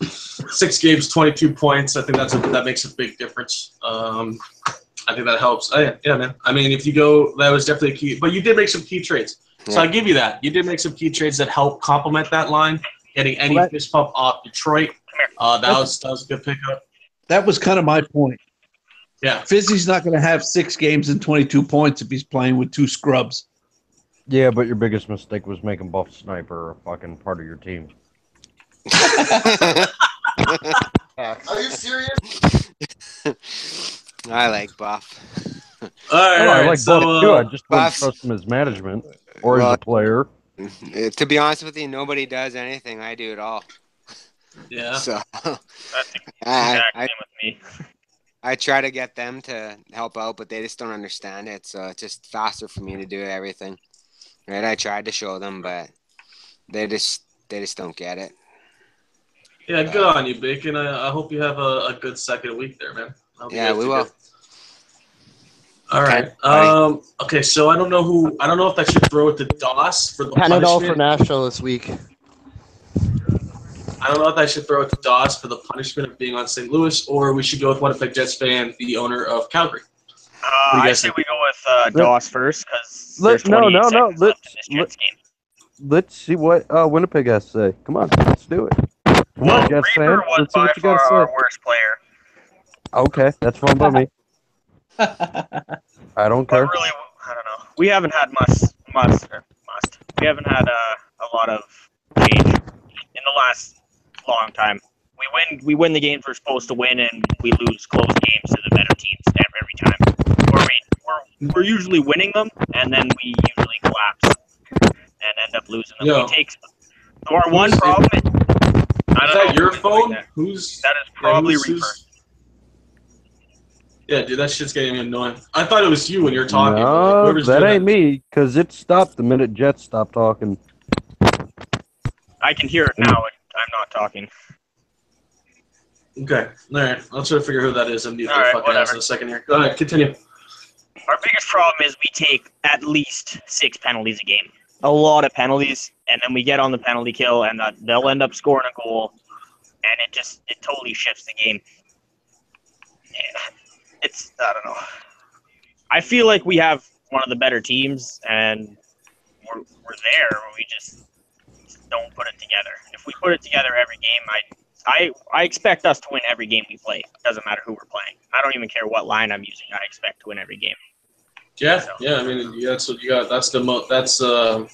6 games, 22 points. I think that makes a big difference. I think that helps. Yeah, man. I mean, if you go, that was definitely a key. But you did make some key trades, so I give you that. You did make some key trades that help complement that line. Getting Eddie fist pump off Detroit, that was a good pickup. That was kind of my point. Yeah, Fizzy's not going to have 6 games and 22 points if he's playing with 2 scrubs. Yeah, but your biggest mistake was making Buff Sniper a fucking part of your team. Are you serious? I like Buff. All right. I like Buff too. I just wouldn't Buff- trust him as management or as a player. To be honest with you, nobody does anything. I do it all. Yeah. So That's the I, exact I, same with me. I try to get them to help out, but they just don't understand it. So it's just faster for me to do everything. Right? I tried to show them, but they just don't get it. Yeah, good on you, Bacon. I hope you have a good second week there, man. I hope you Yeah, guys we do will. good. All right. buddy. Okay, so I don't know if I should throw it to Doss for the Panadol punishment. for Nashville this week. I don't know if I should throw it to Doss for the punishment of being on St. Louis, or we should go with Winnipeg Jets fan, the owner of Calgary. do you I guys say think? we go with Doss first because Let's- there's no, 28 no, no, seconds left in this Jets game. Let's see what Winnipeg has to say. Come on, let's do it. Come Well, on, Jets fan. Reaper was Let's see by what you far got to our say. worst player. Okay, that's fine by me. I don't But care. really, I don't know. We haven't had must. We haven't had a lot of change in the last long time. We win the games we're supposed to win, and we lose close games to the better teams every time. Or we're usually winning them, and then we usually collapse and end up losing them. Yeah. So our one problem, I Is don't that know your who's doing phone? that. Who's That is probably who's- Reaper. Yeah, dude, that shit's getting annoying. I thought it was you when you were talking. but, like, No, whoever's that doing ain't me, because it stopped the minute Jet stopped talking. I can hear it now, and I'm not talking. Okay, all right. I'll try to figure who that is. I'm mute All their right, fucking ass whatever. in a second here. Go ahead, continue. Our biggest problem is we take at least 6 penalties a game. A lot of penalties, and then we get on the penalty kill, and they'll end up scoring a goal, and it totally shifts the game. I don't know. I feel like we have one of the better teams, and we're there. We just don't put it together. If we put it together every game, I expect us to win every game we play. It doesn't matter who we're playing. I don't even care what line I'm using. I expect to win every game. Yeah, I mean, that's what you got. That's the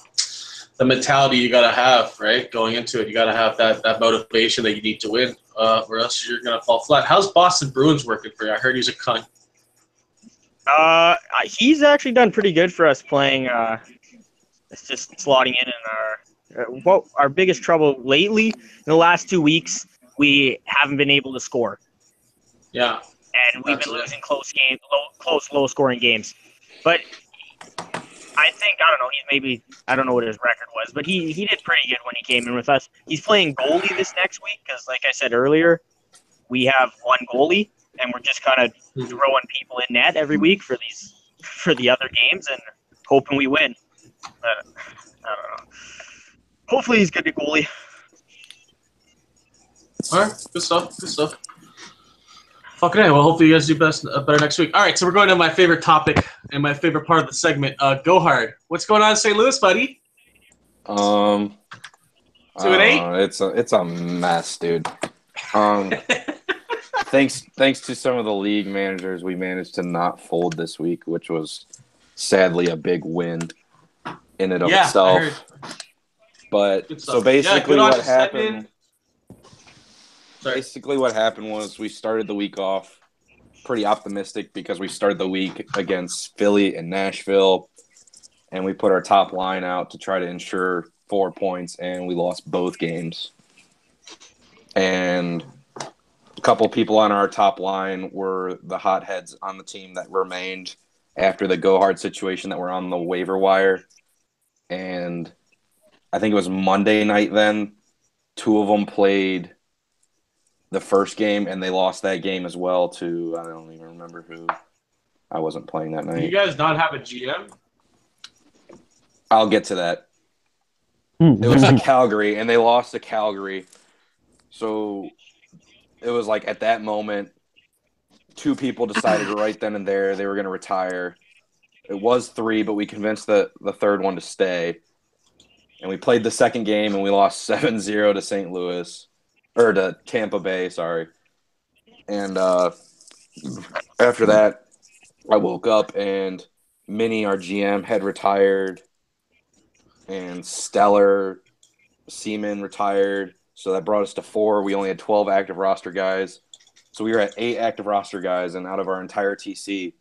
mentality you gotta have, right? Going into it, you gotta have that motivation that you need to win, or else you're gonna fall flat. How's Boston Bruins working for you? I heard he's a cunt. He's actually done pretty good for us playing. It's just slotting in our biggest trouble lately in the last 2 weeks. We haven't been able to score. Yeah, and we've been losing close, low-scoring games. But I think, I don't know, I don't know what his record was, but he did pretty good when he came in with us. He's playing goalie this next week because, like I said earlier, we have one goalie, and we're just kind of throwing people in net every week for the other games and hoping we win. But I don't know. Hopefully he's good at goalie. All right, good stuff. Fucking A. Well, hopefully you guys do better next week. All right, so we're going to my favorite topic and my favorite part of the segment. Go hard. What's going on in St. Louis, buddy? 2-8. It's a mess, dude. Thanks to some of the league managers, we managed to not fold this week, which was sadly a big win in and of itself. But so basically, what happened? Basically, what happened was we started the week off pretty optimistic because we started the week against Philly and Nashville, and we put our top line out to try to ensure 4 points, and we lost both games. And a couple people on our top line were the hotheads on the team that remained after the go hard situation that were on the waiver wire. And I think it was Monday night then. 2 of them played the first game, and they lost that game as well to, I don't even remember who. I wasn't playing that night. Do you guys not have a GM? I'll get to that. It was to Calgary, and they lost to Calgary. So it was like at that moment, 2 people decided right then and there they were going to retire. It was 3, but we convinced the third one to stay. And we played the second game, and we lost 7-0 to St. Louis. Or to Tampa Bay, sorry. And after that, I woke up and Minnie, our GM, had retired. And Stellar Seaman retired. So that brought us to 4. We only had 12 active roster guys. So we were at 8 active roster guys. And out of our entire TC,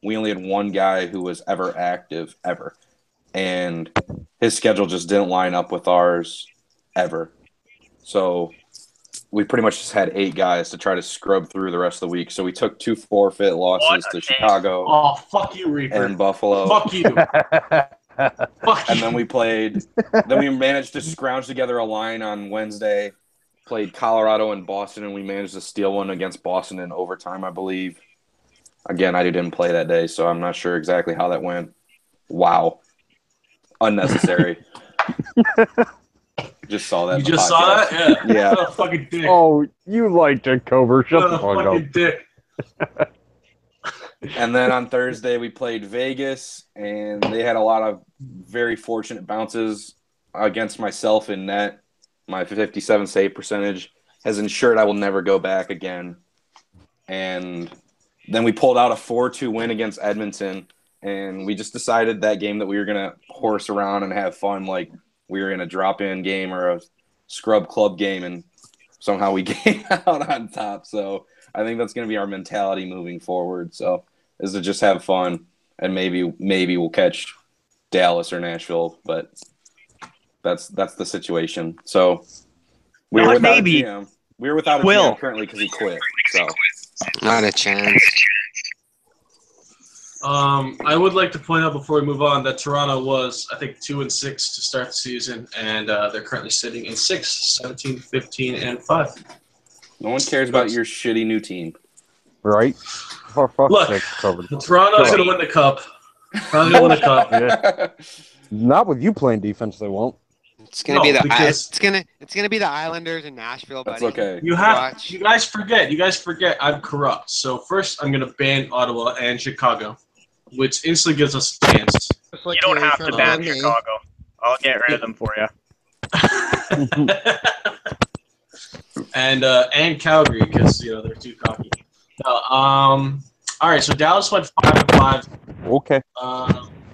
we only had 1 guy who was ever active, ever. And his schedule just didn't line up with ours, ever. So we pretty much just had 8 guys to try to scrub through the rest of the week. So we took 2 forfeit losses to Chicago. Oh, fuck you, Reaper. And Buffalo. Fuck you. And then we managed to scrounge together a line on Wednesday, played Colorado and Boston, and we managed to steal one against Boston in overtime, I believe. Again, I didn't play that day, so I'm not sure exactly how that went. Wow. Unnecessary. Just saw that. You just saw that? Yeah. Yeah. Oh, fucking dick. Oh, you liked it, Cover. Shut the fuck fucking up. dick. And then on Thursday, we played Vegas, and they had a lot of very fortunate bounces against myself in net. My 57 save percentage has ensured I will never go back again. And then we pulled out a 4-2 win against Edmonton, and we just decided that game that we were going to horse around and have fun like we were in a drop-in game or a scrub club game, and somehow we came out on top. So I think that's going to be our mentality moving forward. So is to just have fun, and maybe we'll catch Dallas or Nashville, but that's the situation. So We were Not without maybe. a GM. We were without a Will. GM currently because he quit. So Not a chance. I would like to point out before we move on that Toronto was, I think, 2-6 to start the season, and they're currently sitting in 6, 17, 15, and 5. no one cares about your shitty new team. Right? For fuck's Look, sake, covered. Toronto's Sure. going to win the cup. Toronto's going to win the cup. Yeah. Not with you playing defense, they won't. It's gonna No, be the because- it's gonna be the Islanders in Nashville, That's buddy. okay. You Watch. guys forget I'm corrupt. So first I'm going to ban Ottawa and Chicago, which instantly gives us a chance. You don't have to ban Chicago. I'll get rid of them for you. and Calgary because they're too cocky. All right, so Dallas went 5-5. Okay.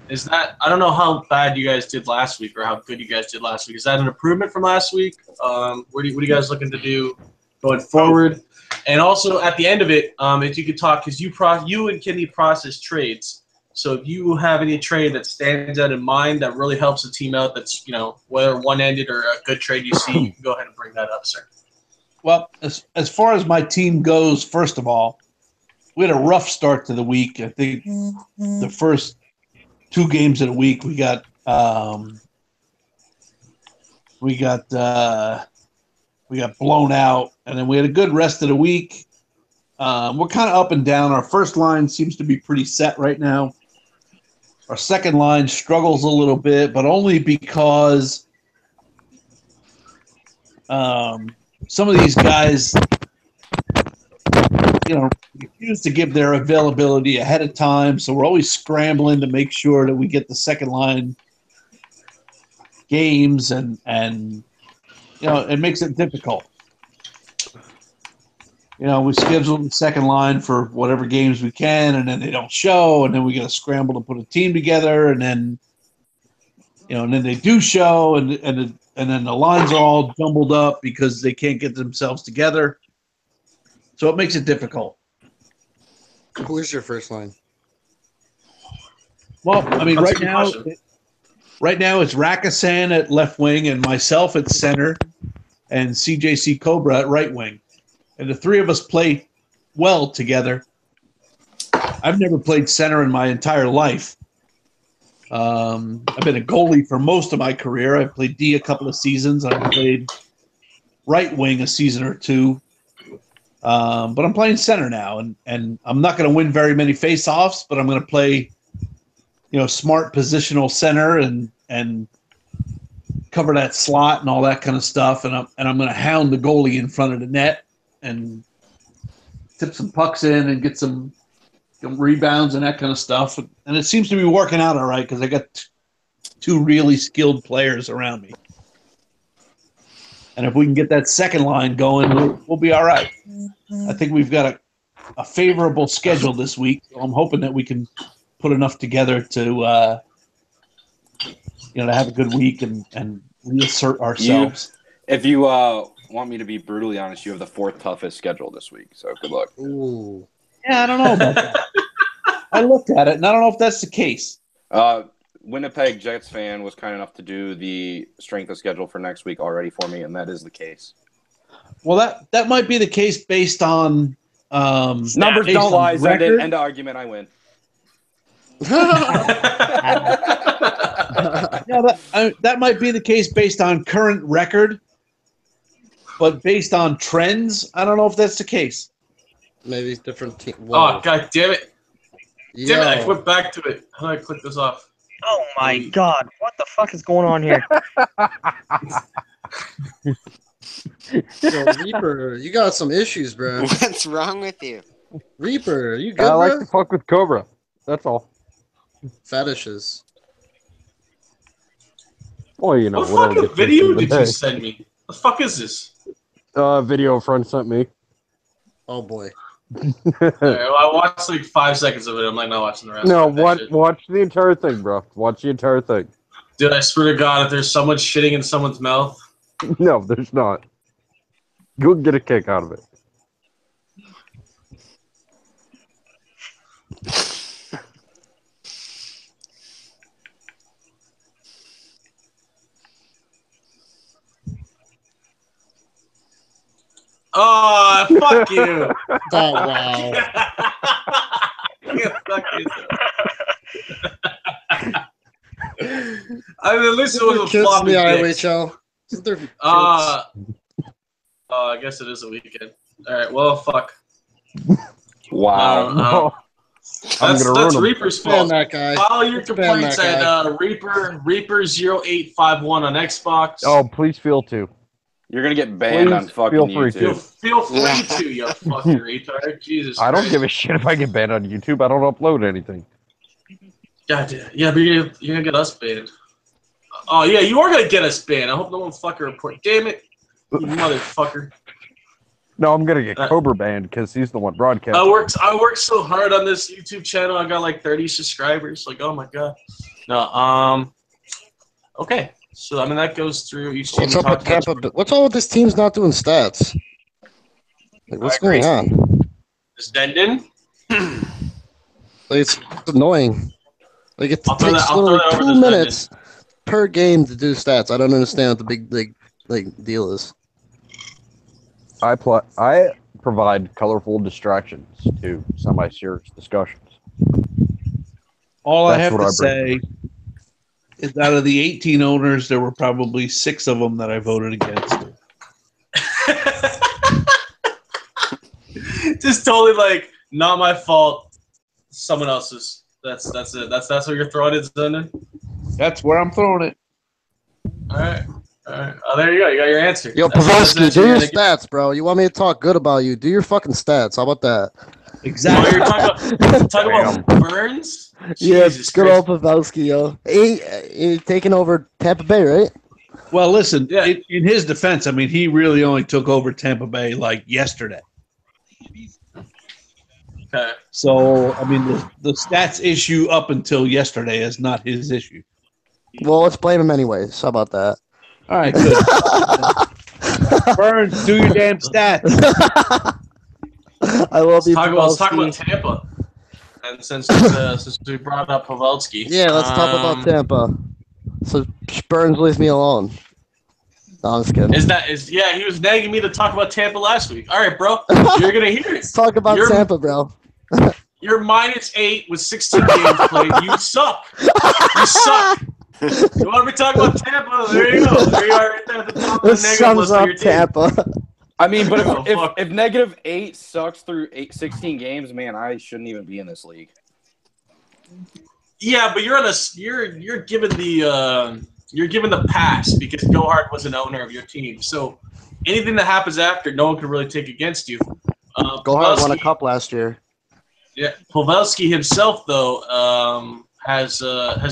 Is that, I don't know how bad you guys did last week or how good you guys did last week. Is that an improvement from last week? What are you guys looking to do going forward? And also at the end of it, if you could talk, because you and Kenny process trades. So if you have any trade that stands out in mind that really helps the team out, that's whether one-ended or a good trade you see, you can go ahead and bring that up, sir. Well, as far as my team goes, first of all, we had a rough start to the week. I think the first 2 games of the week we got blown out, and then we had a good rest of the week. We're kind of up and down. Our first line seems to be pretty set right now. Our second line struggles a little bit, but only because some of these guys, refuse to give their availability ahead of time. So we're always scrambling to make sure that we get the second line games, and it makes it difficult. We schedule the second line for whatever games we can, and then they don't show, and then we got to scramble to put a team together, and then and then they do show, and then the lines are all jumbled up because they can't get themselves together. So it makes it difficult. Who is your first line? Well, I mean, That's a right good now it's Rakasan at left wing and myself at center and CJC Cobra at right wing. And the three of us play well together. I've never played center in my entire life. I've been a goalie for most of my career. I've played D a couple of seasons. I've played right wing a season or two. But I'm playing center now, and I'm not going to win very many face-offs, but I'm going to play, smart positional center and cover that slot and all that kind of stuff. And I'm going to hound the goalie in front of the net and tip some pucks in and get some rebounds and that kind of stuff. And it seems to be working out all right because I got 2 really skilled players around me. And if we can get that second line going, we'll be all right. I think we've got a favorable schedule this week. So I'm hoping that we can put enough together to have a good week and reassert ourselves. If you want me to be brutally honest, you have the 4th toughest schedule this week. So good luck. Ooh. Yeah, I don't know about that. I looked at it, and I don't know if that's the case. Winnipeg Jets fan was kind enough to do the strength of schedule for next week already for me, and that is the case. Well, that might be the case based on numbers don't lie. End of argument. I win. That might be the case based on current record, but based on trends, I don't know if that's the case. Maybe different team. Oh, god damn it! Yo. Damn it! I went back to it. How do I click this off? Oh my god, what the fuck is going on here? Yo, Reaper, you got some issues, bro. What's wrong with you? Reaper, you good, I bro? like to fuck with Cobra. That's all. Fetishes. Well, What what fucking video did you send me? The fuck is this? Video a friend sent me. Oh boy. Well, I watched like 5 seconds of it. I'm like not watching the rest. No, of that shit. watch the entire thing, bro. Watch the entire thing. Dude, I swear to God, if there's someone shitting in someone's mouth. No, there's not. You'll get a kick out of it. Oh, fuck you. Oh wow. Yeah, fuck yourself. I mean, at least it was a Kids in floppy the dicks. IOHL. Isn't there kids? I guess it is a weekend. All right, well, fuck. Wow. I'm gonna ruin That's them. Reaper's Ban fault. that guy. File your Let's ban complaints that at guy. Reaper0851 on Xbox. Oh, please feel to. You're gonna get banned Please on fucking feel free YouTube. Feel free to, you fucking retard. Jesus I don't Christ. give a shit if I get banned on YouTube. I don't upload anything. God damn. Yeah, but you're gonna get us banned. Oh, yeah, you are gonna get us banned. I hope no one fucking report. Damn it, you motherfucker. No, I'm gonna get Cobra banned because he's the one broadcasting. I worked so hard on this YouTube channel. I got like 30 subscribers. Like, oh my god. No, okay. So I mean that goes through each team. What's up with Tampa? What's all with this team's not doing stats? Like, what's going on? Is Dendon? Like, it's annoying. Like, it I'll throw takes that literally over 2 to minutes per game to do stats. I don't understand what the big deal is. I provide colorful distractions to semi-serious discussions. All I That's have what to I say is out of the 18 owners, there were probably 6 of them that I voted against. Just totally like not my fault. Someone else's. That's it. That's what you're throwing it, Dendon. That's where I'm throwing it. All right. Oh, there you go. You got your answer. Yo, That's Pavelski, do you're your gonna get. stats, bro. You want me to talk good about you? Do your fucking stats. How about that? Oh, Exactly. you're talking about Burns? Yeah, Jesus good Christ. old Pavelski, yo. He taking over Tampa Bay, right? Well, listen, Yeah. in his defense, I mean, he really only took over Tampa Bay like yesterday. Okay. So, I mean, the stats issue up until yesterday is not his issue. Well, let's blame him anyways. How about that? All right, good. Burns, do your damn stats. I love Let's you, talk about Pavelski. Tampa. And since we brought up Pavelski. Yeah, let's talk about Tampa. So Burns leaves me alone. No, I'm just kidding. He was nagging me to talk about Tampa last week. All right, bro. You're gonna hear it. Let's talk about Tampa, bro. You're -8 with 16 games played. You suck. You suck. You want me to talk about Tampa? There you go. There you are right there at the top of the This negative sums list of up your team. Tampa. I mean, but Oh, fuck. if -8 sucks through 16 games, man, I shouldn't even be in this league. Yeah, but you're given the pass because Gohard was an owner of your team. So anything that happens after, no one can really take against you. Gohard won a cup last year. Yeah, Pavelski himself though has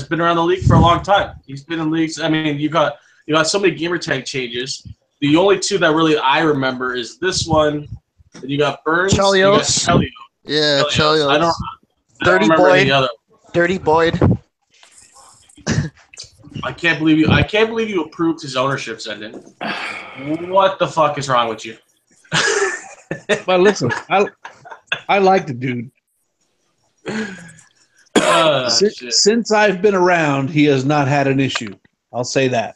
been around the league for a long time. He's been in leagues. I mean, you got so many gamer tag changes. The only two that really I remember is this one. And you got Burns. Chelios. You got Chelios. Yeah, Chelios. I don't Dirty remember Boyd. any other. Dirty Boyd. I can't believe you approved his ownership, Zendon. What the fuck is wrong with you? But listen, I like the dude. Shit. Since I've been around, he has not had an issue. I'll say that.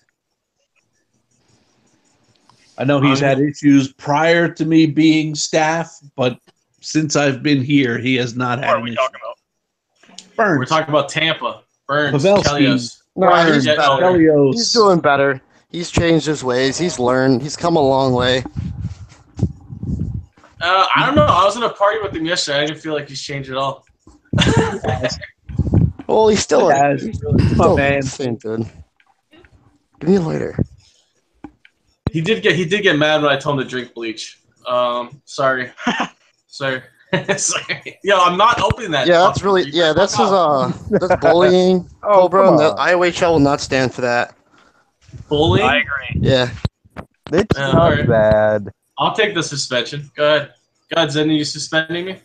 I know he's had issues prior to me being staff, but since I've been here, he has not What had are an we issue. talking about? We're Burns, talking about Tampa. Burns. Pavelski. Chelios. No, he's Jet better. owner. Chelios. He's doing better. He's changed his ways. He's learned. He's come a long way. I don't know. I was in a party with him yesterday. I didn't feel like he's changed at all. Well, he's still Yes. he's My still man. the same dude. Give me a lighter. He did get mad when I told him to drink bleach. Sorry. Sorry. Sorry. Yo, I'm not opening that. Yeah, that's fucking really Reaper. that's Fuck his off. that's bullying. Oh, Cobra, come and the on. IOHL will not stand for that. Bullying. I agree. Yeah. It's Yeah, not alright. bad. I'll take the suspension. Go ahead. God, Zen, you suspending me?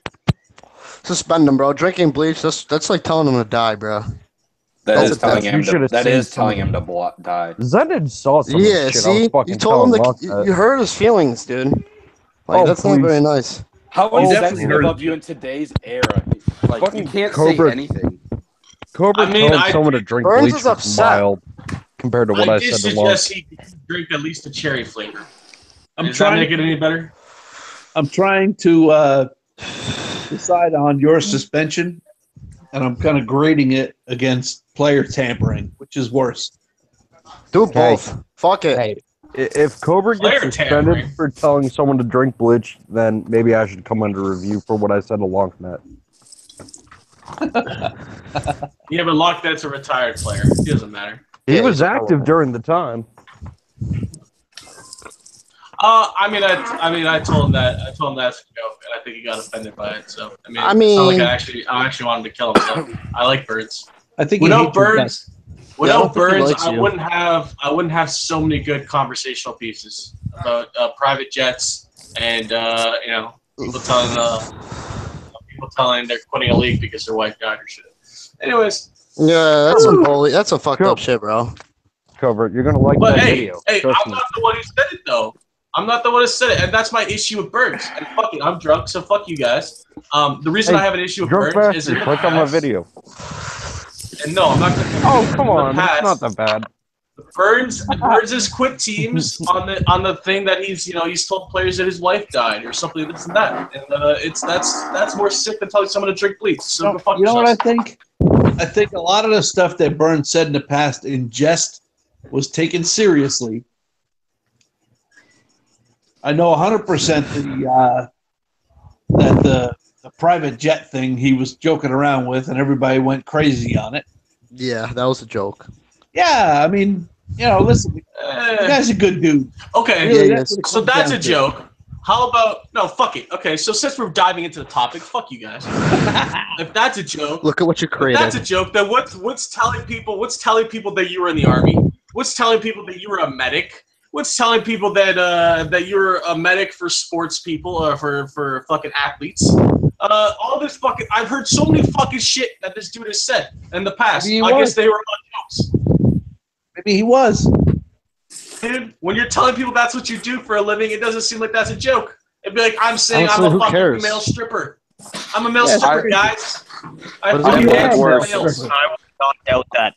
Suspend him, bro. Drinking bleach, that's like telling him to die, bro. That That's is a telling test. him. You should've That seen is some telling of him to die. Zended saw some Yeah, of the shit. I see? was fucking You told him telling to, Russ you hurt his feelings, dude. Like, Oh, that's not please. very nice. How Oh, definitely insensitive heard of you in today's era? Like you Fucking can't Cobra- say anything. Cobra I mean, telling I- someone to drink Burns bleach is was upset. mild compared to what I did said to Love. suggest he drink at least a cherry flavor. I'm Does that trying. make it any better? I'm trying to decide on your suspension, and I'm kind of grading it against player tampering, which is worse. Do both. Fuck it. Hey, if Cobra Player gets tampering. suspended for telling someone to drink bleach, then maybe I should come under review for what I said along net. Yeah, but Locknet's a retired player. It doesn't matter. He Yeah, was he's active during the time. I told him that. I told him that's a joke, and I think he got offended by it. So it's not like I actually wanted to kill him. So I like birds. I think he Without hates your birds, guts. without think he birds, likes I you. wouldn't have so many good conversational pieces about private jets and people telling they're quitting a league because their wife died or shit. Anyways, Yeah, that's some bully. That's some fucked up shit, bro. Cobra, you're gonna like but that hey, video. I'm Trust me. not the one who said it though. I'm not the one who said it, and that's my issue with birds. And fuck it, I'm drunk, so fuck you guys. The reason Hey, I have an issue with Drunk birds is in bastard, the click on my past, video. and no, I'm not gonna. Oh, come in the on, it's past, not that bad. Burns has quit teams on the thing that he's told players that his wife died or something this and that, and that's more sick than telling someone to drink bleach. So go fuck You know what I yourselves. think? I think a lot of the stuff that Burns said in the past in jest was taken seriously. I know 100% that the private jet thing he was joking around with, and everybody went crazy on it. Yeah, that was a joke. Yeah, I mean, listen, the guy's a good dude. Okay, Really, Yeah, that's what it so comes that's down a to. joke. How about no? Fuck it. Okay, so since we're diving into the topic, fuck you guys. If that's a joke, Look at what you if that's a created. joke, then what's telling people that you were in the army? What's telling people that you were a medic? What's telling people that you're a medic for sports people or for fucking athletes? All this fucking I've heard so many fucking shit that this dude has said in the past. Maybe he I guess was. they were all jokes. Maybe he was. Dude, when you're telling people that's what you do for a living, it doesn't seem like that's a joke. It'd be like I'm saying Honestly, I'm who a fucking cares? male stripper. I'm a male Yeah, stripper, I- guys. I But fucking it's dance for worse. males. I will not doubt that.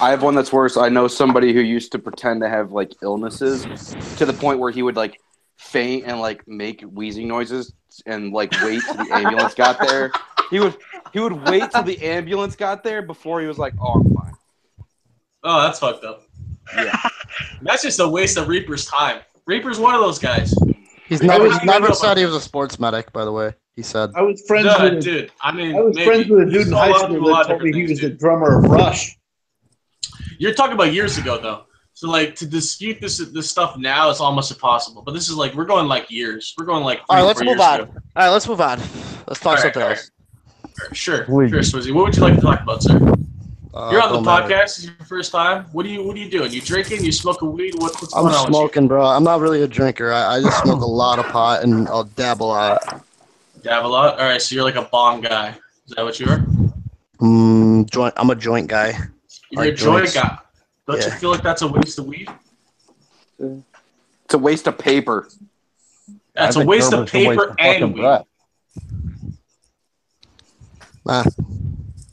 I have one that's worse. I know somebody who used to pretend to have like illnesses to the point where he would like faint and like make wheezing noises and like wait till the ambulance got there. He would wait till the ambulance got there before he was like, "Oh, I'm fine." Oh, that's fucked up. Yeah. That's just a waste of Reaper's time. Reaper's one of those guys. He's I never was- never said he was a sports medic, by the way. He said. I was friends with Dude, I mean, I was maybe. friends with a dude He's in told high a lot of school people a lot that of told me he different was the things, drummer of Rush. dude. You're talking about years ago, though. So, like, to dispute this stuff now is almost impossible. But this is like we're going like years. We're going like 3 All right, or let's 4 move years on. ago. All right, let's move on. Let's talk All right, something all else. Sure, Please. Swizzy. What would you like to talk about, sir? You're on the don't matter. podcast. It's your first time. What are you doing? You drinking? You smoking weed? What's I'm going on smoking, bro. I'm not really a drinker. I just smoke a lot of pot and I'll dab a lot. with you? Dab a lot. All right, so you're like a bong guy. Is that what you are? Joint. I'm a joint guy. You're Like a joint joints. guy. Don't you Yeah. feel like that's a waste of weed? It's a waste of paper. That's I a think waste of Herbert's a waste paper of fucking and weed. breath. Nah,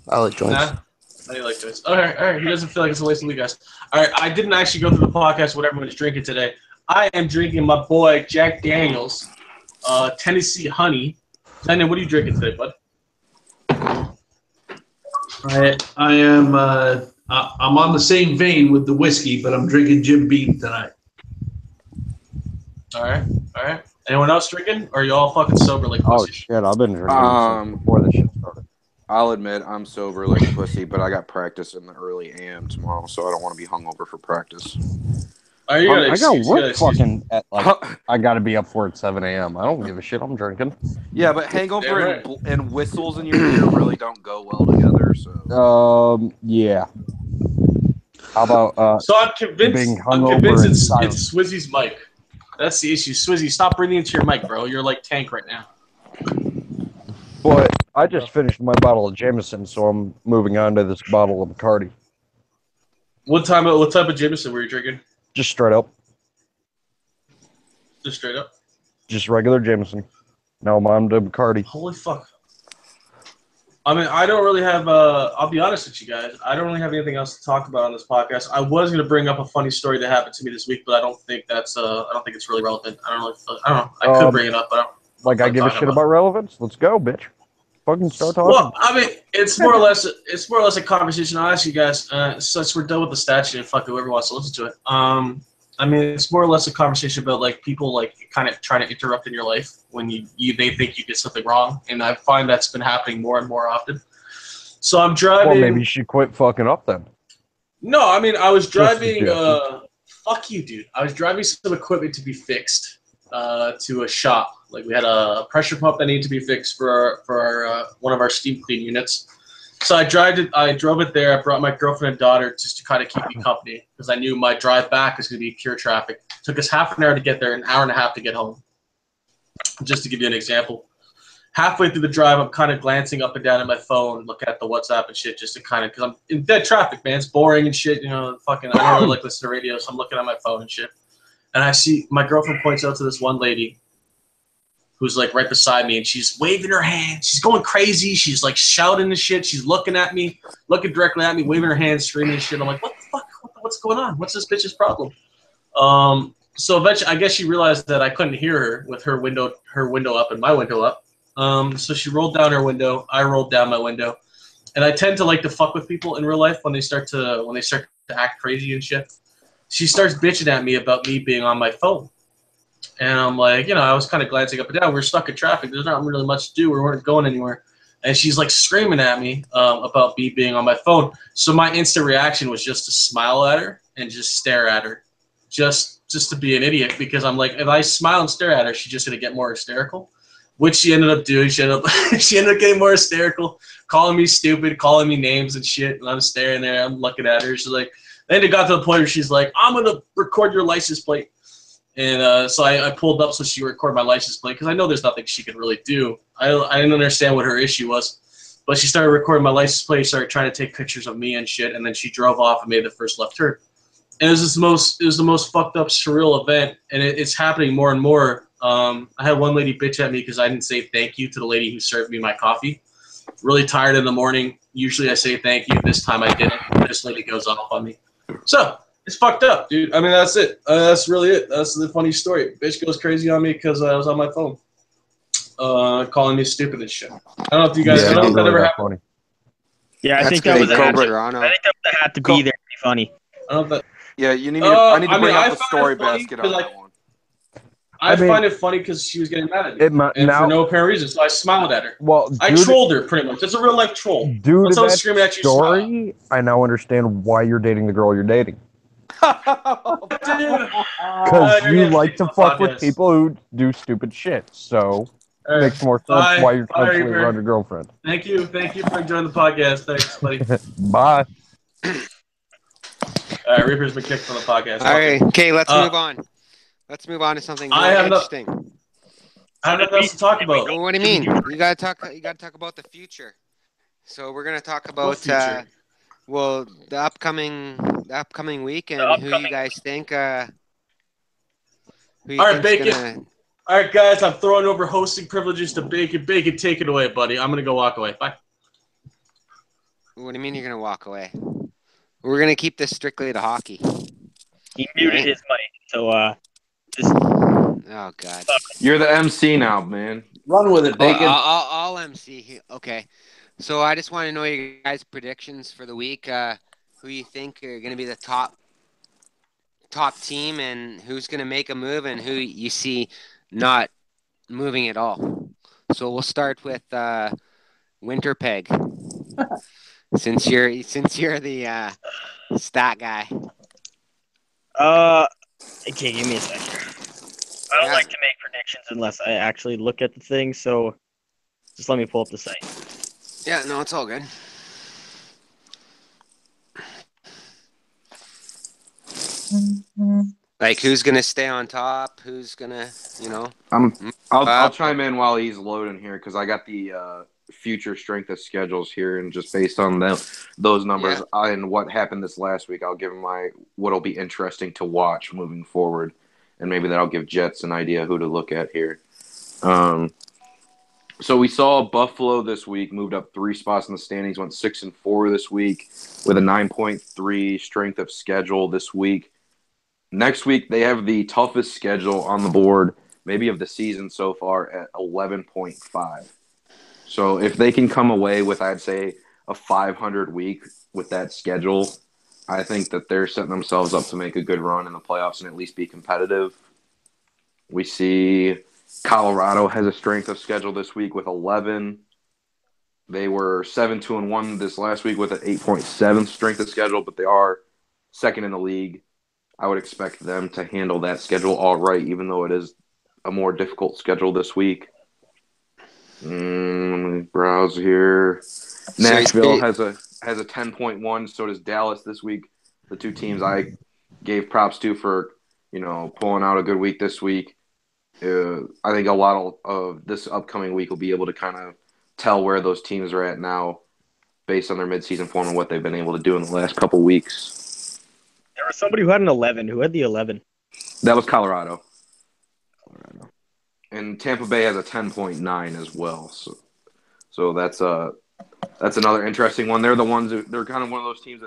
I like joints. Nah, I do like this. All right. He doesn't feel like it's a waste of weed, guys. All right, I didn't actually go through the podcast what everyone's drinking today. I am drinking my boy Jack Daniels, Tennessee Honey. Daniel, what are you drinking today, bud? I am. I'm on the same vein with the whiskey, but I'm drinking Jim Beam tonight. All right. Anyone else drinking? Or are you all fucking sober like Oh pussies? shit, I've been drinking Um, since before the shit started. I'll admit I'm sober like a pussy, but I got practice in the early AM tomorrow, so I don't want to be hungover for practice. Are you I got work excuse me. fucking at like I gotta be up for at 7 a.m. I don't give a shit. I'm drinking. Yeah, but hangover Yeah, right. and whistles in your ear really don't go well together. So Yeah. How about So I'm convinced. being I'm hungover convinced and it's silent. Swizzy's mic. That's the issue. Swizzy, stop breathing into your mic, bro. You're like Tank right now. But I just finished my bottle of Jameson, so I'm moving on to this bottle of Bacardi. What type of Jameson were you drinking? Just straight up. Just straight up. Just regular Jameson. Now I'm on to Bacardi. Holy fuck. I mean, I don't really have. I'll be honest with you guys. I don't really have anything else to talk about on this podcast. I was going to bring up a funny story that happened to me this week, but I don't think that's. I don't think it's really relevant. I don't know. I could bring it up, but like I give a shit about relevance. Let's go, bitch. Fucking start talking. Well, I mean, it's more or less a conversation. I'll ask you guys, since we're done with the statue, and fuck whoever wants to listen to it. I mean, it's more or less a conversation about like people like kind of trying to interrupt in your life when they think you did something wrong, and I find that's been happening more and more often. So I'm driving. Well, maybe you should quit fucking up then. No, I mean, I was driving. Fuck you, dude. I was driving some equipment to be fixed to a shop. Like we had a pressure pump that needed to be fixed for our one of our steam clean units. So I drove it there. I brought my girlfriend and daughter just to kind of keep me company because I knew my drive back was going to be pure traffic. It took us half an hour to get there, an hour and a half to get home. Just to give you an example. Halfway through the drive, I'm kind of glancing up and down at my phone, looking at the WhatsApp and shit, just to kind of, because I'm in dead traffic, man. It's boring and shit, you know. Fucking, I don't really like listening to radio, so I'm looking at my phone and shit. And I see my girlfriend points out to this one lady who's like right beside me, and she's waving her hand. She's going crazy. She's like shouting and shit. She's looking at me, looking directly at me, waving her hands, screaming and shit. I'm like, what the fuck? What's going on? What's this bitch's problem? So eventually, I guess she realized that I couldn't hear her with her window up and my window up. So she rolled down her window. I rolled down my window, and I tend to like to fuck with people in real life when they start to act crazy and shit. She starts bitching at me about me being on my phone, and I'm like, you know, I was kind of glancing up and down. We're stuck in traffic. There's not really much to do. We weren't going anywhere, and she's like screaming at me about me being on my phone. So my instant reaction was just to smile at her and just stare at her, just to be an idiot, because I'm like, if I smile and stare at her, she's just gonna get more hysterical. Which she ended up doing. She ended up getting more hysterical, calling me stupid, calling me names and shit. And I'm staring there. I'm looking at her. She's like, then it got to the point where she's like, I'm going to record your license plate. And so I pulled up so she recorded my license plate because I know there's nothing she could really do. I didn't understand what her issue was. But she started recording my license plate, started trying to take pictures of me and shit. And then she drove off and made the first left turn. And it was the most fucked up, surreal event. And it's happening more and more. I had one lady bitch at me because I didn't say thank you to the lady who served me my coffee. Really tired in the morning. Usually I say thank you. This time I didn't. This lady goes off on me. So, it's fucked up, dude. I mean, that's it. That's really it. That's the funny story. Bitch goes crazy on me because I was on my phone. Calling me stupid and shit. I don't know if you guys... Yeah, I don't know if that really ever that happened. funny. Yeah, I That's think that great, was Toronto. I think that had to be there to be funny. I don't know if that... Yeah, you need me to. I need to bring I up the found story it funny basket on that one. I find it funny because she was getting mad at me, and for no apparent reason. So I smiled at her. Well, I trolled her pretty much. It's a real life troll. Due When to someone's that screaming at you, story, I now understand why you're dating the girl you're dating. Because you like to fuck with people who do stupid shit. So it makes more sense why you're constantly around your girlfriend. Thank you for enjoying the podcast. Thanks, buddy. Bye. All right, Reaper's been kicked from the podcast. All right, okay, let's move on. Let's move on to something more interesting. I have nothing else to talk about. Well, what do you mean? You gotta talk about the future. So we're gonna talk about the upcoming week and who you guys think. All right, Bacon. All right, guys, I'm throwing over hosting privileges to Bacon. Bacon, take it away, buddy. I'm gonna go walk away. Bye. What do you mean you're gonna walk away? We're gonna keep this strictly to hockey. He muted his mic, so just. Oh God. You're the MC now, man. Run with it, Bacon. I'll MC. Okay. So I just want to know your guys' predictions for the week. Who you think are going to be the top team, and who's going to make a move, and who you see not moving at all. So we'll start with Winterpeg, since you're the stat guy. Okay, give me a second. I don't like to make predictions unless I actually look at the thing, so just let me pull up the site. Yeah, no, it's all good. Like, who's gonna stay on top? Who's gonna, I'll chime in while he's loading here because I got the future strength of schedules here, and just based on those numbers and what happened this last week, I'll give him what'll be interesting to watch moving forward. And maybe that'll give Jets an idea who to look at here. So we saw Buffalo this week moved up 3 spots in the standings, went 6-4 this week with a 9.3 strength of schedule this week. Next week they have the toughest schedule on the board maybe of the season so far, at 11.5. So if they can come away with, I'd say, a 500 week with that schedule, I think that they're setting themselves up to make a good run in the playoffs and at least be competitive. We see Colorado has a strength of schedule this week with 11. They were 7-2-1 this last week with an 8.7 strength of schedule, but they are second in the league. I would expect them to handle that schedule all right, even though it is a more difficult schedule this week. Let me browse here. Nashville has a 10.1. So does Dallas this week. The two teams I gave props to for pulling out a good week this week. I think a lot of this upcoming week will be able to kind of tell where those teams are at now, based on their midseason form and what they've been able to do in the last couple weeks. There was somebody who had an 11. Who had the 11? That was Colorado. And Tampa Bay has a 10.9 as well. So that's another interesting one. They're the ones they're kind of one of those teams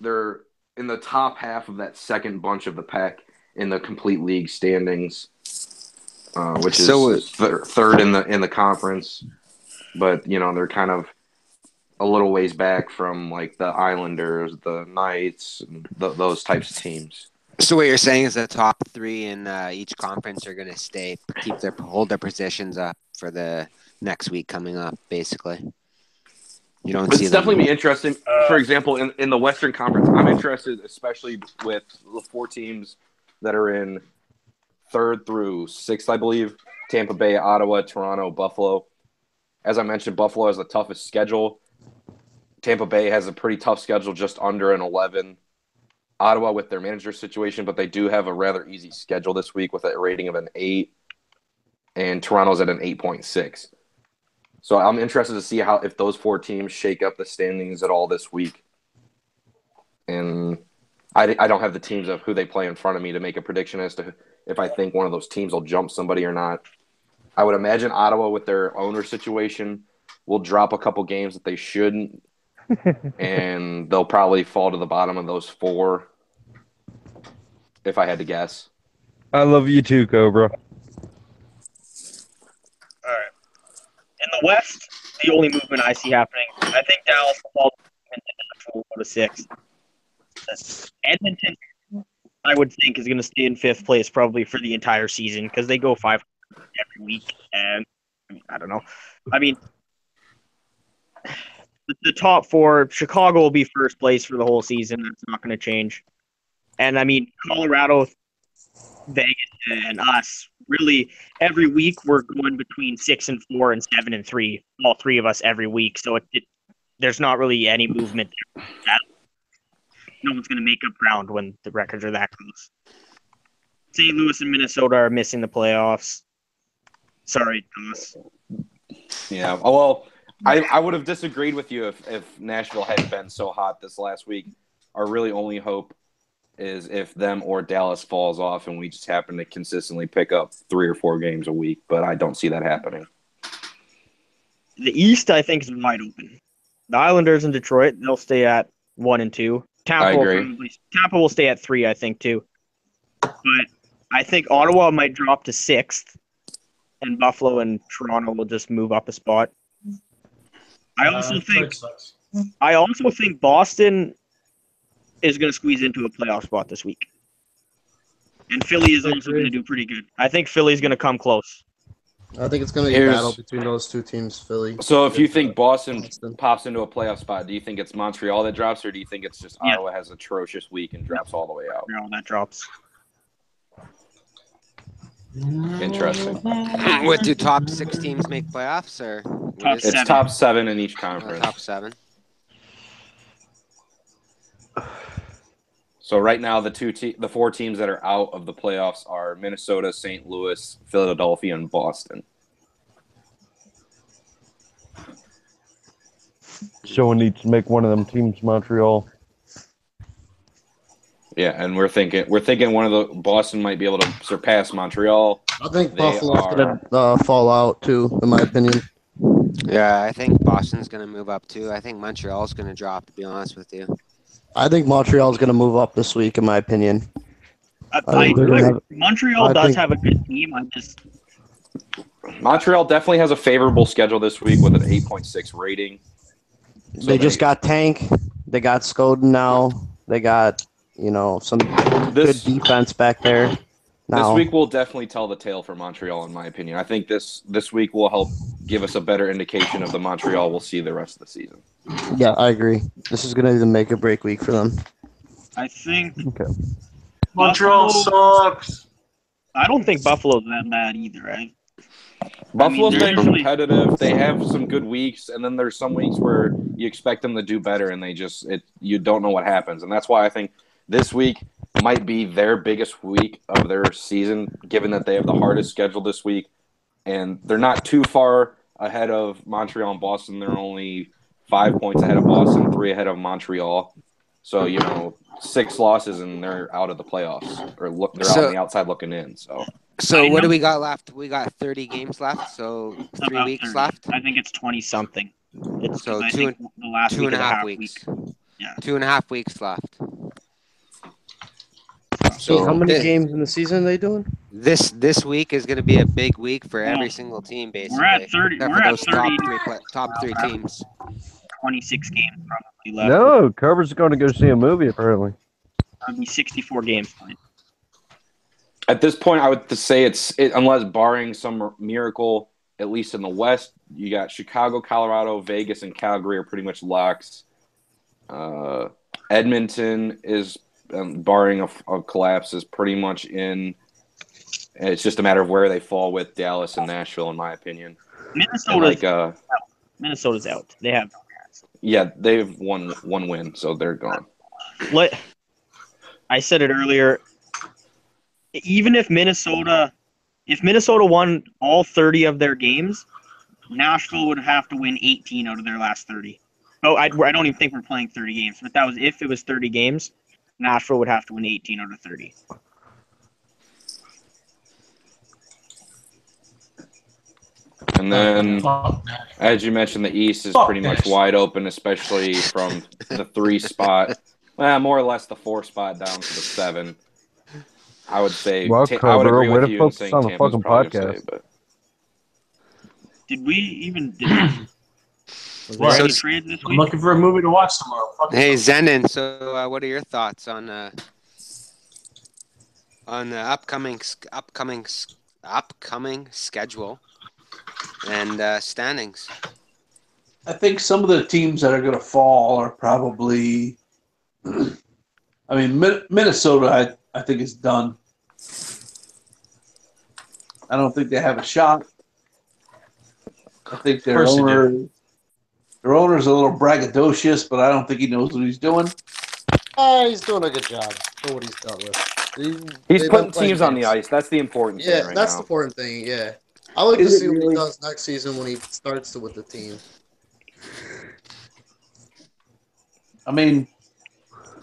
they're in the top half of that second bunch of the pack in the complete league standings, which is third in the conference. But they're kind of a little ways back from like the Islanders, the Knights, those types of teams. So what you're saying is the top three in each conference are going to hold their positions up for the next week coming up, basically. You don't see It's definitely be interesting. For example, in the Western Conference, I'm interested, especially with the 4 teams that are in 3rd through 6th, I believe. Tampa Bay, Ottawa, Toronto, Buffalo. As I mentioned, Buffalo has the toughest schedule. Tampa Bay has a pretty tough schedule, just under an 11. Ottawa with their manager situation, but they do have a rather easy schedule this week with a rating of an 8. And Toronto's at an 8.6. So I'm interested to see if those 4 teams shake up the standings at all this week. And I don't have the teams of who they play in front of me to make a prediction as to if I think one of those teams will jump somebody or not. I would imagine Ottawa with their owner situation will drop a couple games that they shouldn't, and they'll probably fall to the bottom of those 4, if I had to guess. I love you too, Cobra. All right. In the West, the only movement I see happening, I think Dallas will fall to 6. Edmonton, I would think, is going to stay in 5th place probably for the entire season because they go 500 every week. And I don't know. I mean, the top 4, Chicago will be 1st place for the whole season. That's not going to change. And I mean, Colorado, Vegas, and us, really, every week we're going between 6-4 and 7-3, all 3 of us every week. So there's not really any movement there. No one's going to make up ground when the records are that close. St. Louis and Minnesota are missing the playoffs. Sorry, Thomas. Yeah, well, I would have disagreed with you if Nashville hadn't been so hot this last week. Our really only hope is if them or Dallas falls off and we just happen to consistently pick up 3 or 4 games a week, but I don't see that happening. The East, I think, is wide open. The Islanders in Detroit, they'll stay at 1 and 2. I agree. Tampa will stay at 3, I think, too. But I think Ottawa might drop to 6th, and Buffalo and Toronto will just move up a spot. I also think Boston is going to squeeze into a playoff spot this week. And Philly is also going to do pretty good. I think Philly's going to come close. I think it's going to be a battle between those 2 teams, Philly. So if you think Boston pops into a playoff spot, do you think it's Montreal that drops, or do you think it's just Ottawa has an atrocious week and drops all the way out? No, that drops. Interesting. What, do top 6 teams make playoffs, or it's top 7 in each conference? Top 7. So right now, the 4 teams that are out of the playoffs are Minnesota, St. Louis, Philadelphia, and Boston. Someone needs to make one of them teams Montreal. Yeah, and we're thinking one of the Boston might be able to surpass Montreal. I think Buffalo's going to fall out too, in my opinion. Yeah, I think Boston's going to move up too. I think Montreal's going to drop, to be honest with you. I think Montreal's going to move up this week, in my opinion. Montreal does have a good team. Montreal definitely has a favorable schedule this week with an 8.6 rating. So they just got Tank. They got Skoden now. They got, some good defense back there. Now. This week will definitely tell the tale for Montreal, in my opinion. I think this week will help give us a better indication of the Montreal we'll see the rest of the season. Yeah, I agree. This is going to be the make or break week for them. I think Montreal sucks. I don't think Buffalo's that bad either, right? Buffalo's been competitive. They have some good weeks, and then there's some weeks where you expect them to do better, and you don't know what happens. And that's why I think this week might be their biggest week of their season, given that they have the hardest schedule this week. And they're not too far ahead of Montreal and Boston. They're only 5 points ahead of Boston, 3 ahead of Montreal. So, 6 losses, and they're out of the playoffs, or they're on the outside looking in. So what do we got left? We got 30 games left, so 3 weeks 30. left. I think it's 20-something. So two and a half weeks. Yeah. 2.5 weeks left. So how many games in the season are they doing? This week is going to be a big week for every single team, basically. We're at 30. We're at 30. Top three teams. 26 games probably left. No, Cover's going to go see a movie, apparently. That'll be 64 games. At this point, I would say unless barring some miracle, at least in the West, you got Chicago, Colorado, Vegas, and Calgary are pretty much locks. Edmonton is, barring a collapse, is pretty much in. It's just a matter of where they fall with Dallas and Nashville, in my opinion. Minnesota's out. They have. Yeah, they've won one win, so they're gone. I said it earlier. Even if Minnesota won all 30 of their games, Nashville would have to win 18 out of their last 30. Oh, I don't even think we're playing 30 games, but that was if it was 30 games, Nashville would have to win 18 out of 30. And then, as you mentioned, the East is pretty much wide open, especially from the 3 spot. Well, more or less the 4 spot down to the 7. I would say I would agree with you in saying Tampa's probably going to stay, but did we even trades this week? I'm looking for a movie to watch tomorrow. Hey, Zenon, so what are your thoughts on the upcoming schedule and standings? I think some of the teams that are going to fall are probably. I mean, Minnesota, I think is done. I don't think they have a shot. I think their owner's a little braggadocious, but I don't think he knows what he's doing. He's doing a good job for what he's dealt with. He's putting teams on the ice. That's the important thing. Yeah, that's the important thing. Yeah, I like to see what he does next season when he starts with the team. I mean,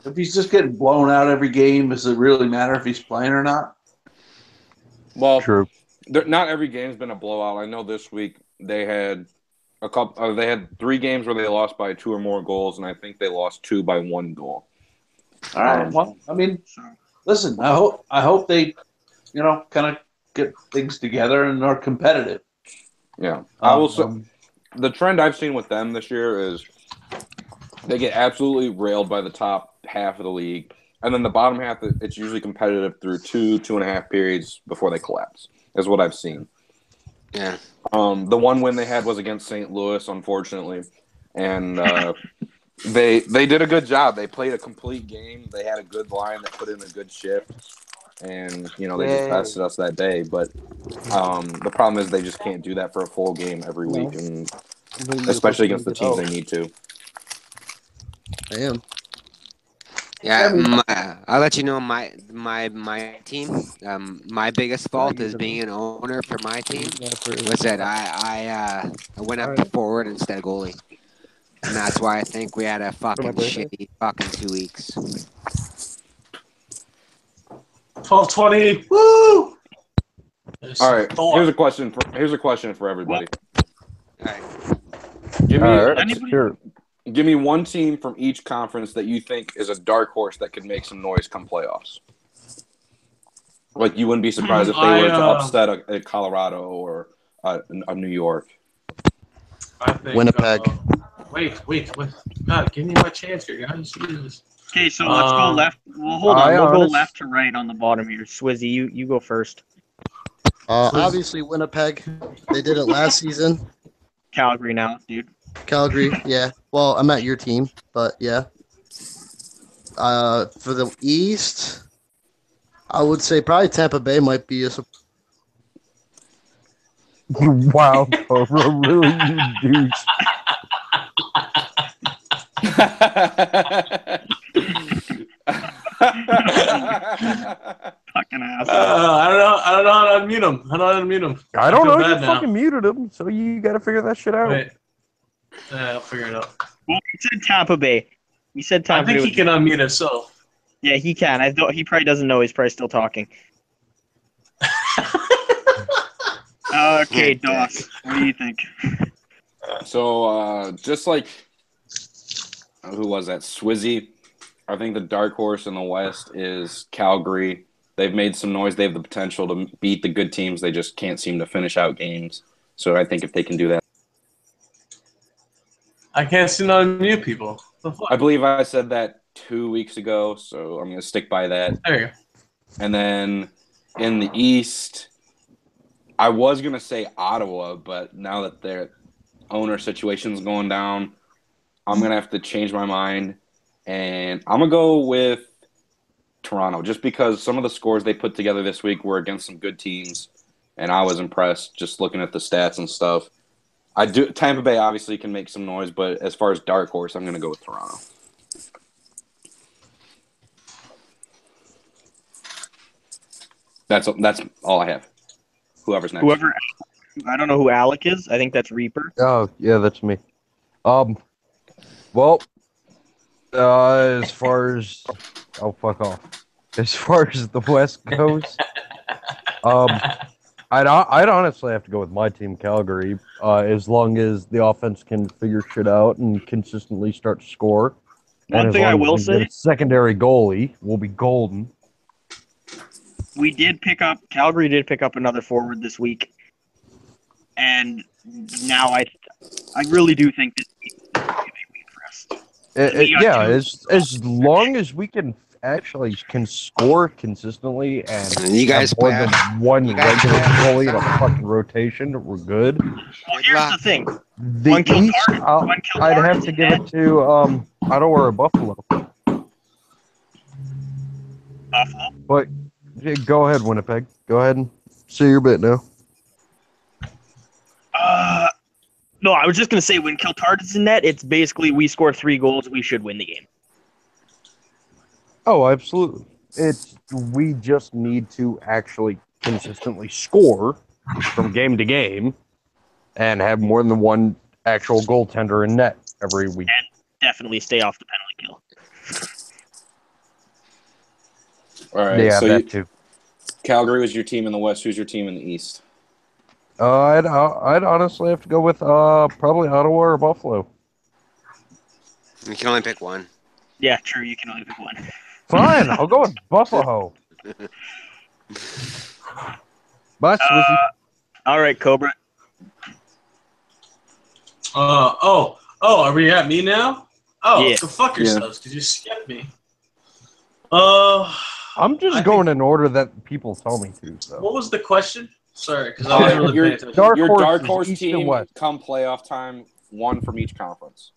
if he's just getting blown out every game, does it really matter if he's playing or not? Well, true. Not every game's been a blowout. I know this week they had a couple. They had 3 games where they lost by 2 or more goals, and I think they lost 2 by 1 goal. All right. Well, I mean, listen. I hope they, kind of get things together and are competitive. Yeah, I will say the trend I've seen with them this year is they get absolutely railed by the top half of the league, and then the bottom half, it's usually competitive through 2.5 periods before they collapse. Is what I've seen. Yeah. The one win they had was against St. Louis, unfortunately, and they did a good job. They played a complete game. They had a good line. They put in a good shift, and they just bested us that day. But the problem is they just can't do that for a full game every week, and especially against the teams they need to. I am. Yeah, I'll let you know my team. My biggest fault is being an owner for my team was that I went up to forward instead of goalie, and that's why I think we had a fucking shitty fucking 2 weeks. 12-20. Woo! All right. Here's a question for everybody. All right. Give me one team from each conference that you think is a dark horse that could make some noise come playoffs. Like, you wouldn't be surprised if they were to upset a Colorado or a New York. I think Winnipeg. Wait. God, give me my chance here, guys. Jesus. Okay, so let's go left. Well, hold on. We'll go left to right on the bottom here. Swizzy, you go first. Obviously, Winnipeg. They did it last season. Calgary now, dude. Calgary, yeah. Well, I'm at your team, but yeah. For the East, I would say probably Tampa Bay might be a. Wow, Cobra, really, you douche. Fucking asshole. I don't know how to unmute him. I don't know. feel You bad now. fucking muted him, so you got to figure that shit out. Wait. I'll figure it out. Well, we said Tampa Bay. We said I Tampa Bay. think he can unmute himself. Yeah, he can. He probably doesn't know. He's probably still talking. Okay, Doss, what do you think? So, just like, who was that? Swizzy. I think the dark horse in the West is Calgary. They've made some noise. They have the potential to beat the good teams. They just can't seem to finish out games. So I think if they can do that. I can't seem to unmute people. I believe I said that 2 weeks ago, so I'm going to stick by that. There you go. And then in the East, I was going to say Ottawa, but now that their owner situation's going down, I'm going to have to change my mind. And I'm going to go with Toronto, just because some of the scores they put together this week were against some good teams, and I was impressed just looking at the stats and stuff. Tampa Bay obviously can make some noise, but as far as dark horse, I'm going to go with Toronto. That's all I have. Whoever's next. I don't know who Alec is. I think that's Reaper. Oh, yeah, that's me. Well, as far as fuck off. As far as the West goes, I'd honestly have to go with my team, Calgary, as long as the offense can figure shit out and consistently start to score. One thing I will say, secondary goalie will be golden. Calgary did pick up another forward this week, and now I really do think this week is going to be a week for us. As long as we can score consistently and you guys have more than one regular goalie in a fucking rotation, we're good. Well, here's the thing. The East, I'd have to give it to Ottawa or Buffalo. Buffalo? But yeah, go ahead, Winnipeg. Go ahead and say your bit now. No, I was just going to say when Kiltard is in net, it's basically we score 3 goals, we should win the game. Oh, absolutely. We just need to actually consistently score from game to game and have more than one actual goaltender in net every week. And definitely stay off the penalty kill. All right. Yeah, so that too. Calgary was your team in the West. Who's your team in the East? I'd honestly have to go with probably Ottawa or Buffalo. You can only pick one. Yeah, true. You can only pick one. Fine, I'll go with Buffalo. Bye, Swizzy. All right, Cobra. Are we at me now? Oh, yeah. So fuck yourselves, because you skipped me. I'm just going in order that people tell me to. So. What was the question? Sorry, because I wasn't really paying attention. Your dark horse team, come playoff time, one from each conference.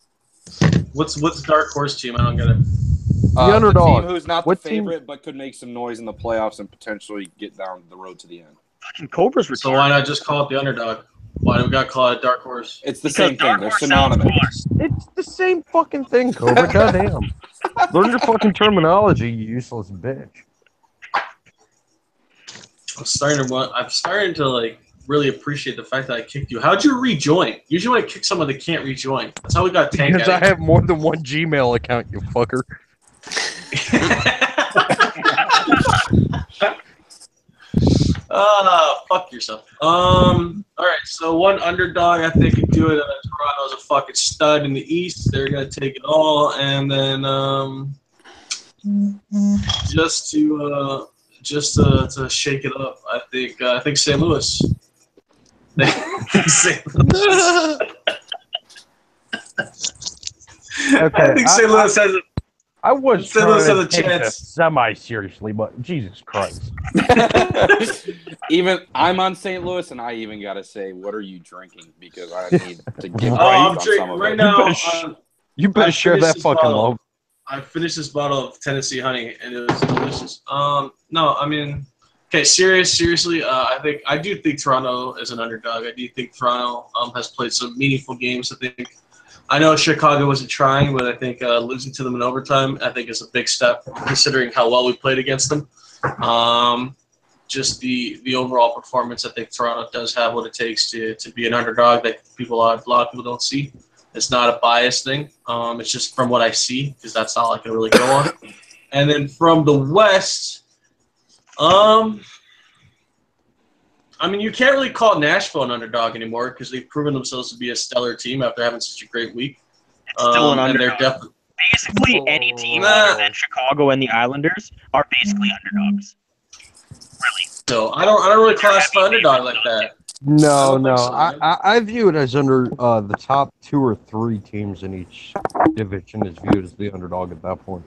What's dark horse team? I don't get it. The underdog. The team who's not the favorite, but could make some noise in the playoffs and potentially get down the road to the end. Fucking Cobra's retarded. So why not just call it the underdog? Why do we got to call it a dark horse? It's the same thing. They're synonymous. It's the same fucking thing, Cobra. Goddamn. Learn your fucking terminology, you useless bitch. I'm starting to like really appreciate the fact that I kicked you. How'd you rejoin? Usually when I kick someone, they can't rejoin. That's how we got tanked. Because I have more than one Gmail account, you fucker. Fuck yourself. All right, so one underdog I think could do it. Toronto's a fucking stud in the East. They're gonna take it all, and then just to just to shake it up, I think St. Louis. St. Louis. Okay, I think St. Louis has a I was St. Louis trying has a to take chance. this semi-seriously, but Jesus Christ. Even I'm on St. Louis, and I even got to say, what are you drinking? Because I need to get I'm on some drinking of right it. now. You better I share finished that this fucking bottle. love. I finished this bottle of Tennessee honey, and it was delicious. No, I mean, okay, seriously, I do think Toronto is an underdog. I do think Toronto has played some meaningful games. I know Chicago wasn't trying, but I think losing to them in overtime, I think is a big step considering how well we played against them. Just the overall performance, I think Toronto does have what it takes to be an underdog that a lot of people don't see. It's not a bias thing. It's just from what I see, because that's all I can really go on. And then from the West, I mean, you can't really call Nashville an underdog anymore because they've proven themselves to be a stellar team after having such a great week. It's still an And underdog. they're definitely Basically, any team other than Chicago and the Islanders are basically underdogs. Really. so I don't really classify underdog like that. No, don't think no. so, man. I view it as under the top 2 or 3 teams in each division is viewed as the underdog at that point.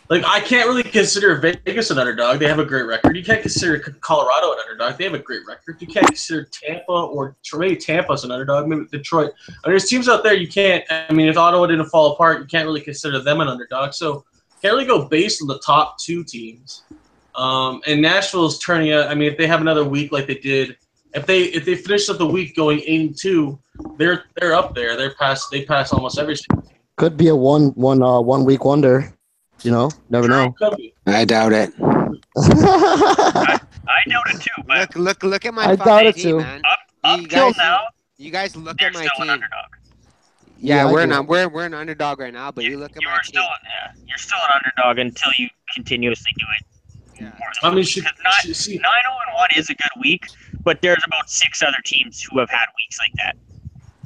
Like, I can't really consider Vegas an underdog. They have a great record. You can't consider Colorado an underdog. They have a great record. You can't consider Tampa or maybe Tampa's an underdog. Maybe Detroit. I mean, there's teams out there you can't. I mean, if Ottawa didn't fall apart, you can't really consider them an underdog. So you can't really go based on the top 2 teams. And Nashville's turning out. I mean, if they have another week like they did, if they finish up the week going 8-2, they're up there. They pass almost every single team. Could be a one week wonder. You know, never know. I doubt it. I doubt it too, but Look at my I fucking doubt it team, too. man. up You till guys- now, You guys look they're at my still an team. underdog. Yeah, Yeah, I we're do. not. We're an underdog right now, but you look at You my are team. you're still an underdog until you continuously do it. Yeah. I mean, Because 9-0-1 is a good week, but there's about 6 other teams who have had weeks like that.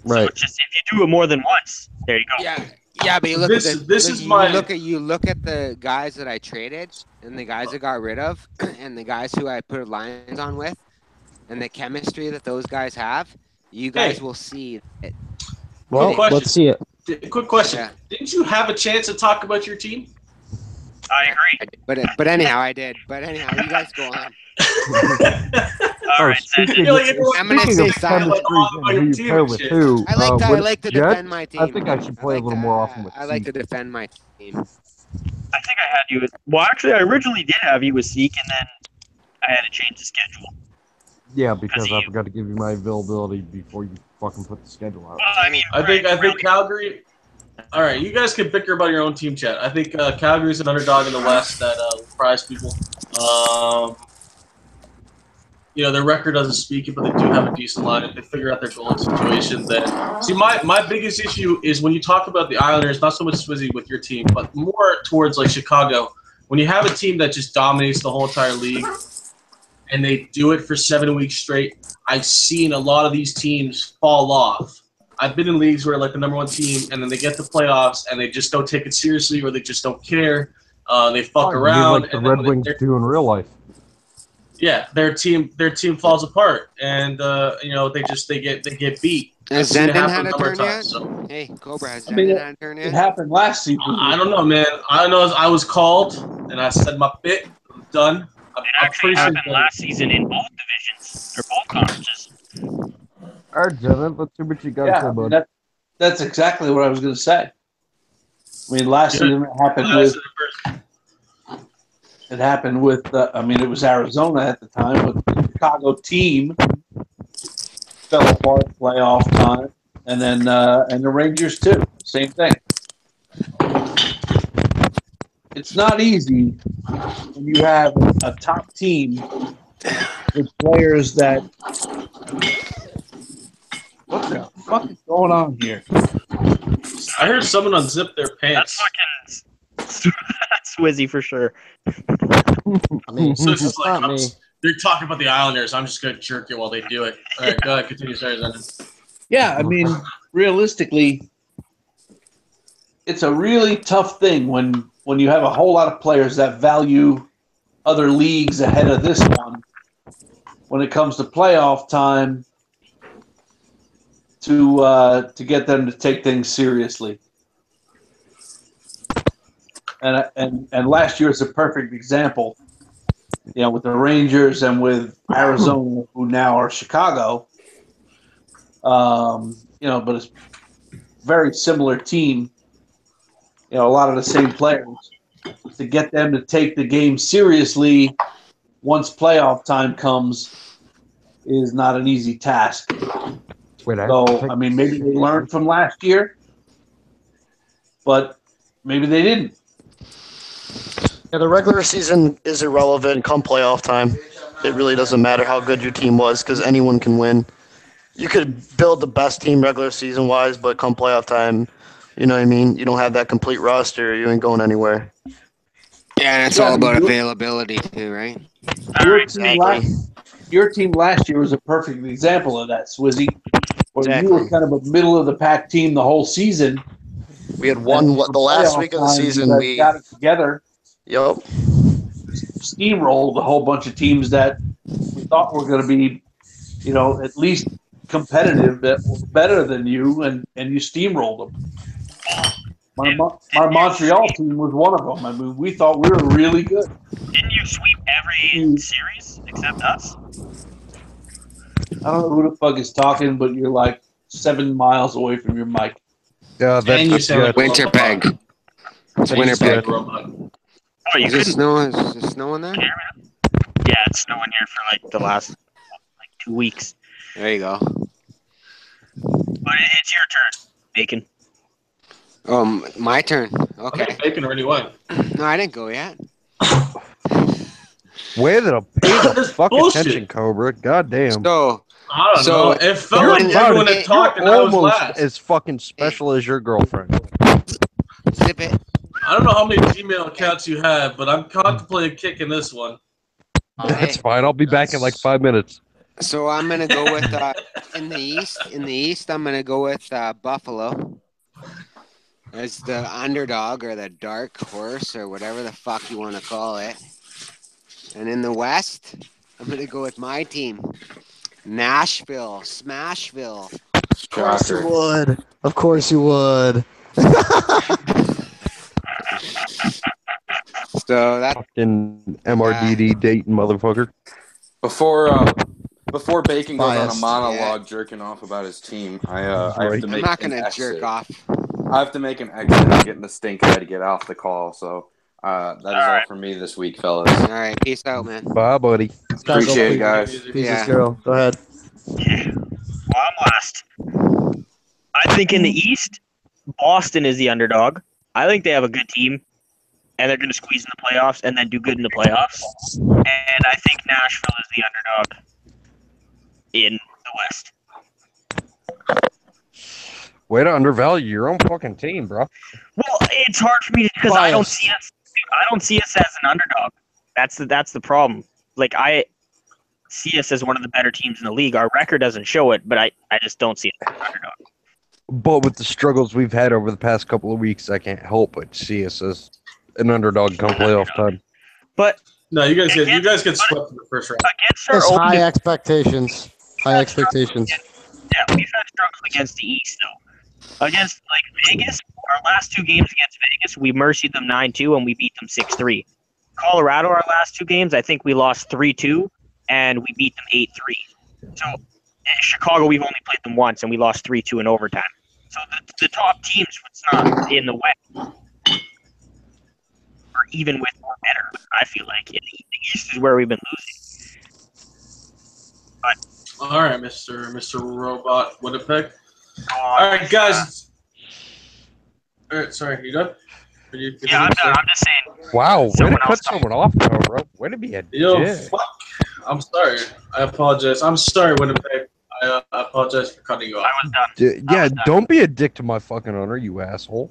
So Right. it's just if you do it more than once, there you go. Yeah, but you look This- at the, this look- is you my- look at the guys that I traded and the guys that got rid of and the guys who I put lines on with and the chemistry that those guys have. You guys Hey. will see it. Well, question. let's see it. Quick question. Yeah. Didn't you have a chance to talk about your team? I agree. But anyhow, I did. But anyhow, you guys go on. All right, speaking, You're like, everyone- I'm gonna speaking say of something. chemistry and who you pair with who, I like with to Jets, defend my team. I think I should play a little more often with I like to Zeke. defend my team. I think I had you as well. Actually, I originally did have you as Zeke, and then I had to change the schedule. Yeah, because Because I you- forgot to give you my availability before you fucking put the schedule out. Well, I mean, I think really, Calgary. All right, you guys can bicker about your own team chat. I think Calgary's an underdog in the West that will surprise people. You know, their record doesn't speak it, but they do have a decent line. If they figure out their goal situation, then see, my biggest issue is when you talk about the Islanders, not so much Swizzy with your team, but more towards like Chicago. When you have a team that just dominates the whole entire league, and they do it for 7 weeks straight, I've seen a lot of these teams fall off. I've been in leagues where like the number 1 team, and then they get to playoffs, and they just don't take it seriously, or they just don't care. They fuck around. Like the and then Red when Wings do in real life. yeah, their team falls apart, and you know they get beat. Has I've seen it Zenden happen had a number of turn times, yet? so. Hey, Cobra, has I mean, Zenden had a turn It yet? happened last season. I don't know, man. I know I was called, and I said my bit. I'm done. it actually happened last season in both divisions or both conferences. All right, Jenna, let's see what you got Yeah, there, I mean, bud. that's exactly what I was going to say. I mean, last season it happened with. I mean, it was Arizona at the time, but the Chicago team fell apart playoff time, and then and the Rangers too. Same thing. It's not easy when you have a top team with players that. What the fuck is going on here? I heard someone unzip their pants. That's fucking that's Swizzy for sure. I mean, So it's it's just like not me. they're talking about the Islanders. I'm just gonna jerk it while they do it. All right, go ahead, continue. Sorry, Zenden. Yeah, I mean, realistically, it's a really tough thing when you have a whole lot of players that value other leagues ahead of this one when it comes to playoff time to get them to take things seriously. And last year is a perfect example. You know, with the Rangers and with Arizona, who now are Chicago. You know, but it's very similar team. You know, a lot of the same players. To get them to take the game seriously once playoff time comes is not an easy task. So, I mean, maybe they learned from last year, but maybe they didn't. Yeah, the regular season is irrelevant come playoff time. It really doesn't matter how good your team was because anyone can win. You could build the best team regular season wise, but come playoff time, you know what I mean? You don't have that complete roster, you ain't going anywhere. Yeah, and it's all about availability too, right? Your team last year was a perfect example of that, Swizzy. Where you were kind of a middle of the pack team the whole season. We had won the last week of the season. We got it together. Yep. Steamrolled a whole bunch of teams that we thought were going to be, you know, at least competitive, that were better than you, and you steamrolled them. My Montreal team was one of them. I mean, we thought we were really good. Didn't you sweep every series except us? I don't know who the fuck is talking, but you're like 7 miles away from your mic. Yeah, that's good. Winterpeg. It's Winterpeg. Oh, Is it snowing? Is it snowing there? Yeah, it's snowing here for like the last 2 weeks. There you go. But it's your turn, Bacon. Oh, my turn. Okay. I think Bacon already went. No, I didn't go yet. Way to pay the fuck bullshit. attention, Cobra. God damn. So, I don't know. It felt like everyone had talked and I was almost last. as fucking special as your girlfriend. Zip it. I don't know how many Gmail accounts you have, but I'm contemplating kicking this one. That's fine. I'll be back in like 5 minutes. So I'm gonna go with in the East. In the East, I'm gonna go with Buffalo as the underdog or the dark horse or whatever the fuck you want to call it. And in the West, I'm gonna go with my team, Nashville, Smashville. Of course you would. Of course you would. So that fucking MRDD Dayton motherfucker. Before Bacon goes on a monologue jerking off about his team, I have to make I'm not gonna jerk off. I have to make an exit. I'm getting the stink eye to get off the call. So that is all for me this week, fellas. All right, peace out, man. Bye, buddy. Appreciate it, guys. Peace, girl. Go ahead. Yeah. Well, I'm last. I think in the East, Boston is the underdog. I think they have a good team, and they're going to squeeze in the playoffs and then do good in the playoffs. And I think Nashville is the underdog in the West. Way to undervalue your own fucking team, bro. Well, it's hard for me because I don't see us as an underdog. That's the problem. Like, I see us as one of the better teams in the league. Our record doesn't show it, but I just don't see it as an underdog. But with the struggles we've had over the past couple of weeks, I can't help but see us as an underdog come playoff time. But no, you guys get swept in the first round. That's high expectations. High expectations. Yeah, we've had struggles against the East, though. Against, like, Vegas, our last 2 games against Vegas, we mercied them 9-2, and we beat them 6-3. Colorado, our last 2 games, I think we lost 3-2, and we beat them 8-3. So, in Chicago, we've only played them once, and we lost 3-2 in overtime. So, the top teams, it's not in the West, or even with more better, I feel like. In the East is where we've been losing. But, all right, Mr. Robot Winnipeg. All right, guys. All right, sorry, you done? Yeah, I'm done. I'm just saying. Wow, way to cut someone off, though, bro. Way to be a dick. Fuck. I'm sorry. I apologize. I'm sorry, Winnipeg. I apologize for cutting you off. I was done. Don't be a dick to my fucking owner, you asshole.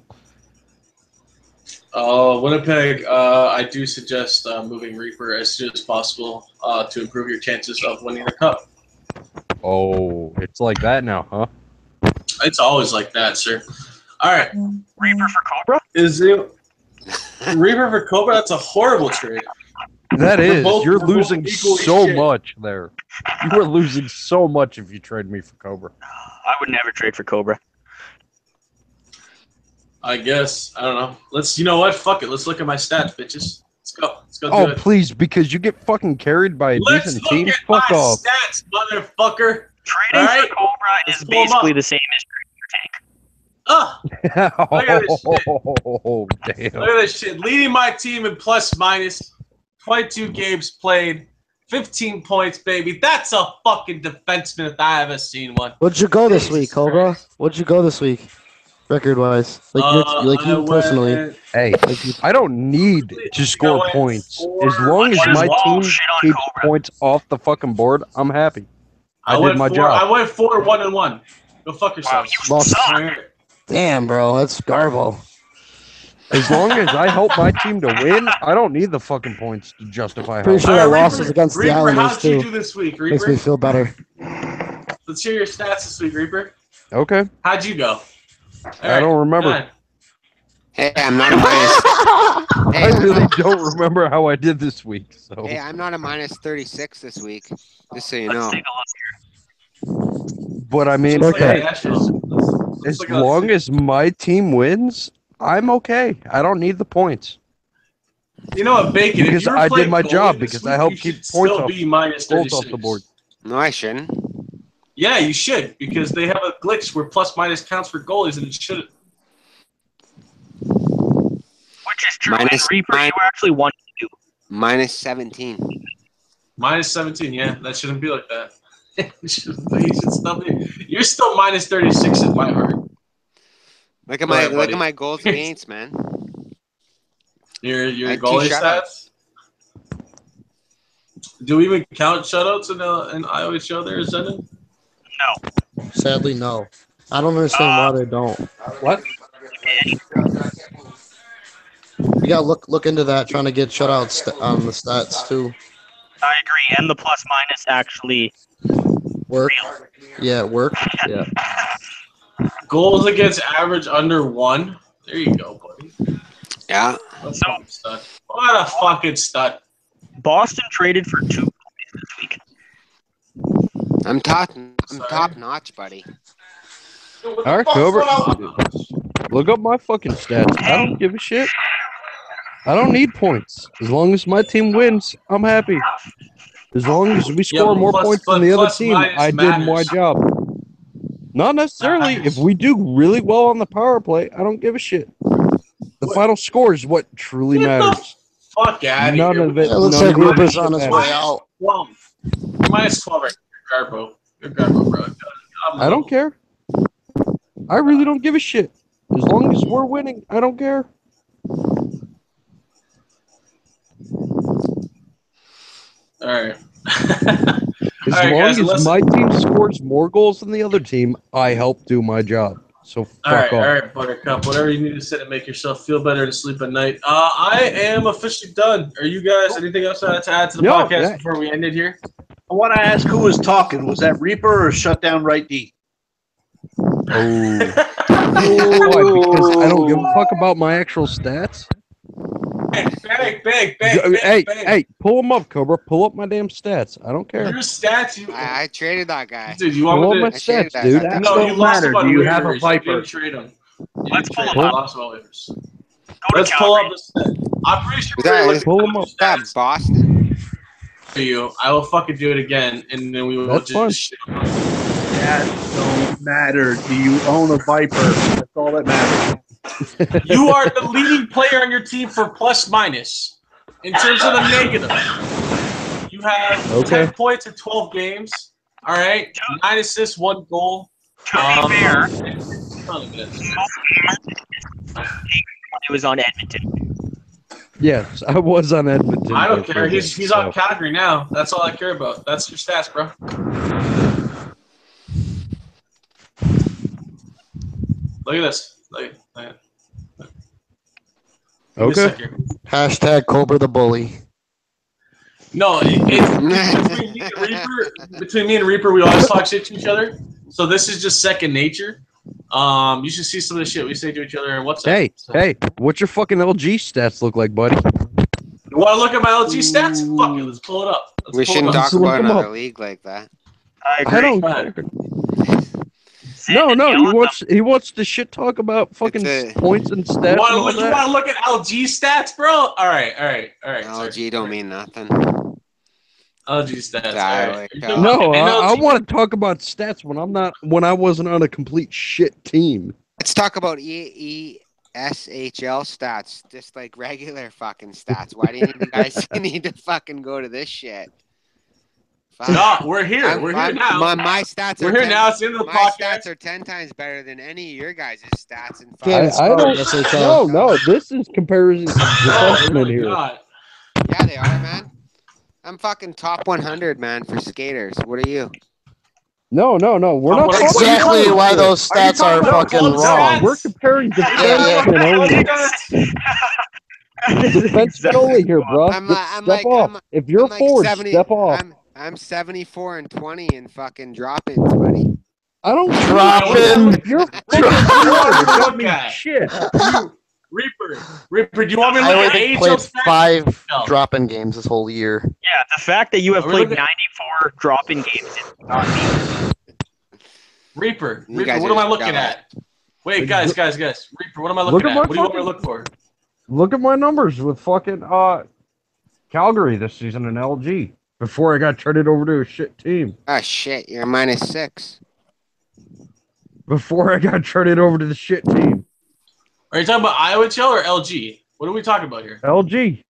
Winnipeg, I do suggest moving Reaper as soon as possible to improve your chances of winning the cup. Oh, it's like that now, huh? It's always like that, sir. All right. Reaper for Cobra? Is it Reaper for Cobra? That's a horrible trade. That is, you're we're both losing equally so shit. much there. You are losing so much if you trade me for Cobra. I would never trade for Cobra. I guess. I don't know. You know what? Fuck it. Let's look at my stats, bitches. Let's go. Let's go do Oh, it. please, because you get fucking carried by a Let's decent look team. at Fuck my off. stats, motherfucker. Trading Alright. for Cobra Let's is pull 'em basically up. the same as trading for Tank. Look at this shit. Oh, damn. Look at this shit. Leading my team in plus minus 22 games played, 15 points, baby. That's a fucking defenseman if I ever seen one. What'd you go this Jesus week, Cobra? Christ. What'd you go this week, record-wise? Like you personally. Hey, I don't need to score going points. for- As long as What is my wrong? team Shit on keeps Cobra. points off the fucking board, I'm happy. I did my I job. went 4-1-1. Go fuck yourselves. you Lost. suck. Damn, bro, that's Garbo. As long as I help my team to win, I don't need the fucking points to justify Pretty help. sure that All right, loss Reaper, was against the Reaper, Islanders how'd you too. do this week, Makes me Reaper? feel better. Let's hear your stats this week, Reaper. Okay. How'd you go? I don't remember. Fine. Hey, I'm not a minus. Hey, I really don't remember how I did this week. So Hey, I'm not a minus 36 this week. Just so you Let's know. take a look. but I mean, Let's look at Okay. Nashville. Let's as look at long as my team wins, I'm okay. I don't need the points. You know what, Bacon? Because if you were I did playing my goalie job, this because week, I helped you keep should points still off- be minus Goals 36. off the board. No, I shouldn't. Yeah, you should because they have a glitch where plus minus counts for goalies, and it shouldn't. Which is true. Minus and Reaper, nine. you were actually 1-2. Minus 17. Minus 17, yeah, that shouldn't be like that. You should still be. You're still minus 36 in my heart. Look at Go my ahead, look buddy. at my goals against, man. Your I had two goalie shutouts. stats. Do we even count shutouts in Iowa show there, Zenon? No. Sadly, no. I don't understand why they don't. What? You gotta look into that, trying to get shutouts on the stats too. I agree. And the plus minus actually Work. real. Yeah, it worked. Yeah. Goals against average under 1. There you go, buddy. Yeah. What a fucking stud. What a fucking stud. Boston traded for 2 goalies this week. I'm top Sorry. top notch, buddy. All right, Cobra. Look up my fucking stats. I don't give a shit. I don't need points. As long as my team wins, I'm happy. As long as we score but more plus- points but than the other plus team, minus I did my matters. job. Not necessarily. Matters. If we do really well on the power play, I don't give a shit. The final score is what truly Get the matters. Fuck out of None here. of it. It looks none like of it Reaper's shit on his matters. way out. 12. Minus 12 right now. Garbo. You're Garbo, bro. I don't care. I really don't give a shit. As long as we're winning, I don't care. All right. As All right, long guys, as listen. my team scores more goals than the other team, I help do my job. So fuck All off. right, Buttercup. Whatever you need to say to make yourself feel better to sleep at night. I am officially done. Are you guys anything else to add to the No, podcast yeah. before we end it here? I want to ask who was talking. Was that Reaper or Shutdown Right D? Oh. Why? Because I don't give a fuck about my actual stats. Bang. Hey, pull them up, Cobra. Pull up my damn stats. I don't care. Your stats, you I traded that guy. dude. You Pull want up me my to? I traded stats, that dude. guy. No, you don't lost matter. about Do you have a waivers. You Viper? didn't trade them. You Let's didn't pull trade them them. up. Lost about waivers. Go Let's to pull Calgary. up the stats. I'm pretty sure Is that- we're looking Pull at them up. the That stats Boston? for you. I will fucking do it again, and then we will That's fine. just. That don't matter. Do you own a Viper? That's all that matters. You are the leading player on your team for plus minus. In terms of the negative, you have Okay. 10 points in 12 games. All right, 9 assists, 1 goal. To be fair, Son of a bitch. it was on Edmonton. Yes, I was on Edmonton. I don't there care. for a He's bit, on so. Calgary now. That's all I care about. That's your stats, bro. Look at this. Look at Give me a Okay. sec here. Hashtag Cobra the Bully. No, between me and Reaper, we always talk shit to each other. So this is just second nature. You should see some of the shit we say to each other and what's Hey, what's your fucking LG stats look like, buddy? Want to look at my LG stats? Fuck it, let's pull it up. We shouldn't talk look about 'em another up. league like that. I I agree. don't Go ahead. care. Send No, it, he wants to shit talk about fucking It's a- points and You stats and all want that. to look at LG stats, bro? All right. LG don't mean nothing. LG stats. Die, All like, right. No, I NLG want to talk about stats when I wasn't on a complete shit team. Let's talk about ESHL stats, just like regular fucking stats. Why do you guys need to fucking go to this shit? Fuck. No, we're here. We're here I'm- now. My stats We're are here 10 now. It's the end of the my podcast. stats are 10 times better than any of your guys' stats. And Can't I don't. SHL. No, this is comparison No, defenseman really here. not. Yeah, they are, man. I'm fucking top 100, man, for skaters. What are you? No. We're not What- talking Exactly about why it. those Are you stats talking are about fucking club wrong. stats? We're comparing defensemen only. Defensemen only here, bro. I'm Step like- off. I'm- If you're I'm like forward, 70 step off. I'm 74-20 in fucking drop-ins, buddy. I don't Drop in. If you're What fucking do you forward, want me it to don't look mean at? shit. Reaper, do you want me to I look only at think AHL played stats? 5 No. drop-in games this whole year. Yeah, the fact that you have Are we played looking- 94 drop-in games is not me. Reaper, You guys what are am I just looking jealous. at? Wait, guys. Reaper, what am I Look looking at at? my What do you want me to fucking- look for? Look at my numbers with fucking Calgary this season in LG before I got traded over to a shit team. Ah, shit, you're -6. Before I got traded over to the shit team. Are you talking about IOHL or LG? What are we talking about here? LG.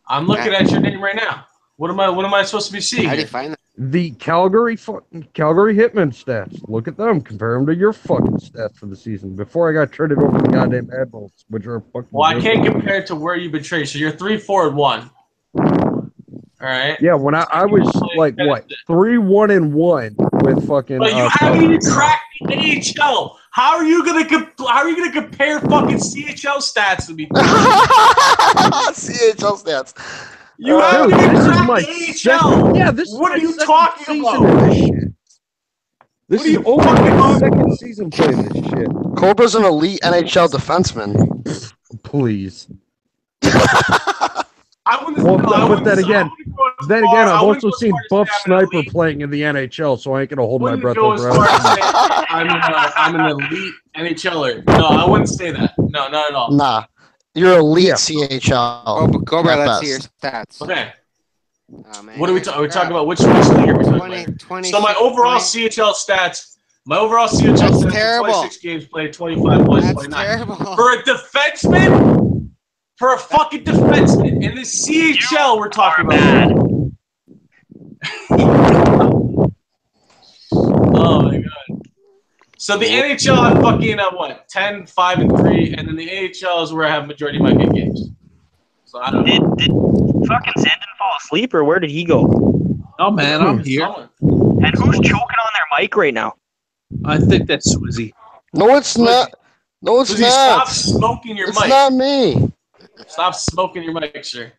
I'm looking at your name right now. What am I supposed to be seeing How do here? you find that? The Calgary Hitmen stats. Look at them. Compare them to your fucking stats for the season. Before I got traded over to the goddamn Admirals, which are fucking. Well, I good. can't compare it to where you've been traded. So you're 3-4-1. All right. Yeah, when I was like what 3-1-1 with fucking. But you haven't even cracked the AHL. How are you gonna compare fucking CHL stats to me? CHL stats. You haven't Dude, even this is cracked my the AHL. second. Yeah, this. What is are my you second talking season about? of this shit. This What are is you only fucking my on? second season playing this shit. Cobra's an elite NHL defenseman. Please. I wouldn't. Well, no, I but wouldn't- then I again- wouldn't go as Then far- again, I I've wouldn't also go as seen far as Buff saying I'm an Sniper elite. playing in the NHL, so I ain't gonna hold my Wouldn't breath go as over. far as saying I'm an elite NHLer. No, I wouldn't say that. No, not at all. Nah. You're elite Yeah. CHL. Cobra, at let's see your best. stats. Okay. Oh, man, What are we you're talking? Are we talking crap. about which league are we talking 20, about? 20, So my overall 20. CHL stats. My overall CHL That's stats are terrible. 26 games played, 25 points, That's 29. terrible. For a defenseman, for a fucking defenseman in the CHL, we're talking about. Oh my god. So the NHL, I'm fucking what 10, 5, and 3, and then the AHL is where I have majority of my good games. So I don't know. Did fucking Zandon fall asleep, or where did he go? Oh man, I'm here. Someone. And who's choking on their mic right now? I think that's Swizzy. No, it's not. No, it's Susie, not. stop smoking your It's mic. not me. Stop smoking your mic, sir.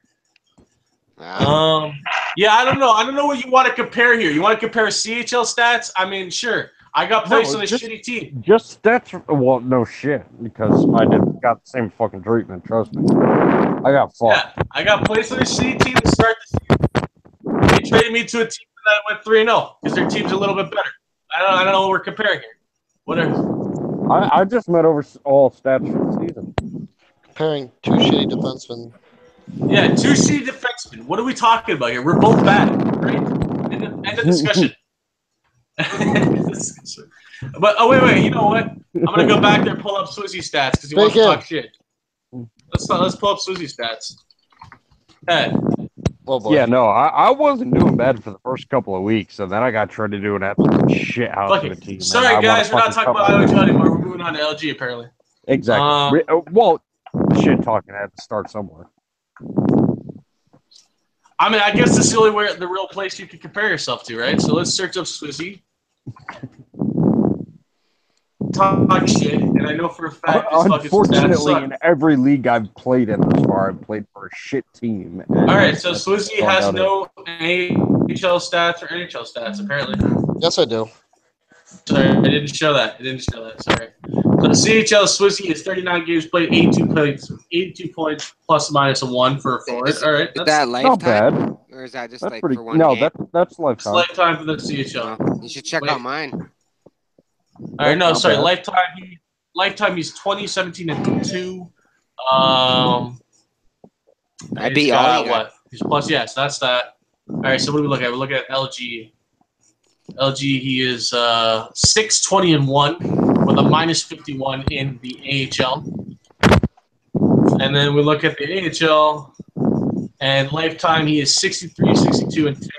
Wow. Yeah, I don't know. I don't know what you want to compare here. You want to compare CHL stats? I mean, sure. I got placed No, on a just- shitty team. Just stats. Well, no shit, because I didn't got the same fucking treatment. Trust me. I got fucked. Yeah, I got placed on a shitty team to start the season. They traded me to a team that went 3-0 because their team's a little bit better. I don't know what we're comparing here. Whatever. I just met over all stats for the season. Comparing two shitty defensemen. Yeah, 2 shitty defensemen. What are we talking about here? We're both bad, right? End of discussion. End of discussion. But wait. You know what? I'm gonna go back there and pull up Swizzy stats because he wants to Big talk shit. Let's pull up Swizzy stats. Hey, Oh boy. Yeah, no, I wasn't doing bad for the first couple of weeks, and then I got traded to an absolute shit house fuck of a it. team. Sorry, and I guys, we're wanna not fucking talking come about out. IOHL anymore. We're moving on to LG apparently. Exactly. Well, shit talking had to start somewhere. I mean, I guess this is the only the real place you can compare yourself to, right? So let's search up Swizzy. Talk shit, and I know for a fact this fucking stats Unfortunately, suck. in every league I've played in thus far, I've played for a shit team. All right, so Swizzy has no. no AHL stats or NHL stats apparently. Yes, I do. Sorry, I didn't show that. Sorry. So CHL Swissy is 39 games played, 82 points plus minus a 1 for a forward. All right, Is that lifetime? Not bad. Or is that just That's like pretty. for one No, game? that's it's lifetime. lifetime for the CHL. Well, you should check Wait. out mine. All right, no, Not sorry, bad. lifetime. He's 20, 17, and 2. I He's beat all got you guys. what? He's plus, yes, that's that. All right, so what do we look at? We look at LG. LG, he is 6, 20, and 1 with a minus 51 in the AHL. And then we look at the AHL, and lifetime, he is 63, 62, and 10.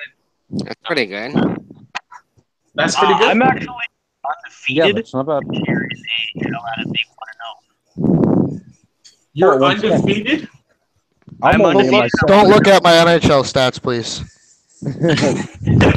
That's pretty good. That's pretty good. I'm actually Yeah, undefeated. that's not bad. Here in the AHL at a big 1-0. You're once again, undefeated? I'm only in my undefeated. Don't look at my NHL stats, please.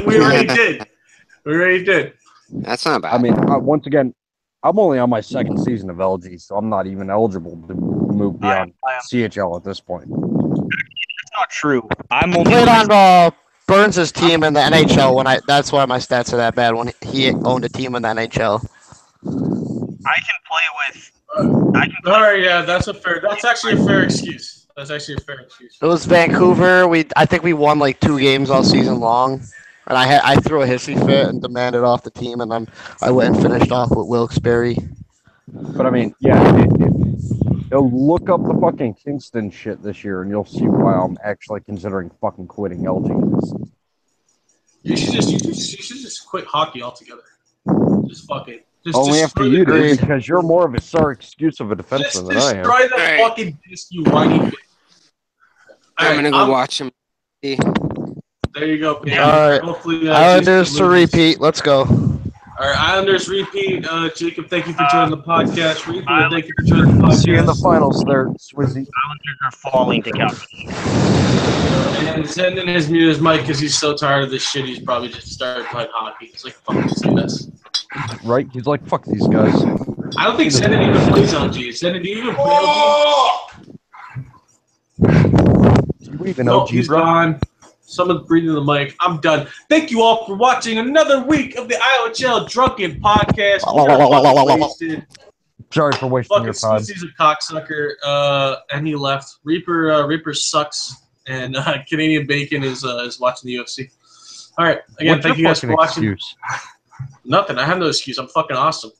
We already did. That's not bad. I mean, once again, I'm only on my second season of LG, so I'm not even eligible to move beyond I am. CHL at this point. That's not true. I'm only Played on Burns' team in the NHL that's why my stats are that bad when he owned a team in the NHL. I can play with. All right, yeah, that's actually a fair excuse. It was Vancouver. I think we won like 2 games all season long, and I threw a hissy fit and demanded off the team, and I went and finished off with Wilkes-Barre. But I mean, yeah, look up the fucking Kingston shit this year, and you'll see why I'm actually considering fucking quitting LG. You should just quit hockey altogether. Just fuck it. Just Only after destroy you the do, disc. because you're more of a sorry excuse of a defenseman Just than I am. destroy the Alright. fucking disc, you whiny bitch. I'm gonna go watch him. There you go, Pam. All right. Hopefully, Islanders Jason to loses. repeat. Let's go. All right, Islanders repeat. Jacob, thank you for joining the podcast. Repeat, thank you for joining the podcast. See you in the finals there, Swizzy. Islanders are falling to Calgary. And sending his mute his mic because he's so tired of this shit. He's probably just started playing hockey. He's like, fuck this mess. Right? He's like, fuck these guys. I don't think Senden even plays LG. Senden, do you even play LG? You even Nope, LG, he's bro? gone. Someone's breathing the mic. I'm done. Thank you all for watching another week of the IOHL Drunken Podcast. We got fucking wasted. Sorry for wasting Fucking your time. Swizzy's a cocksucker, and he left. Reaper sucks, and Canadian Bacon is watching the UFC. All right, again, What's thank you your guys for fucking watching. excuse? Nothing. I have no excuse. I'm fucking awesome.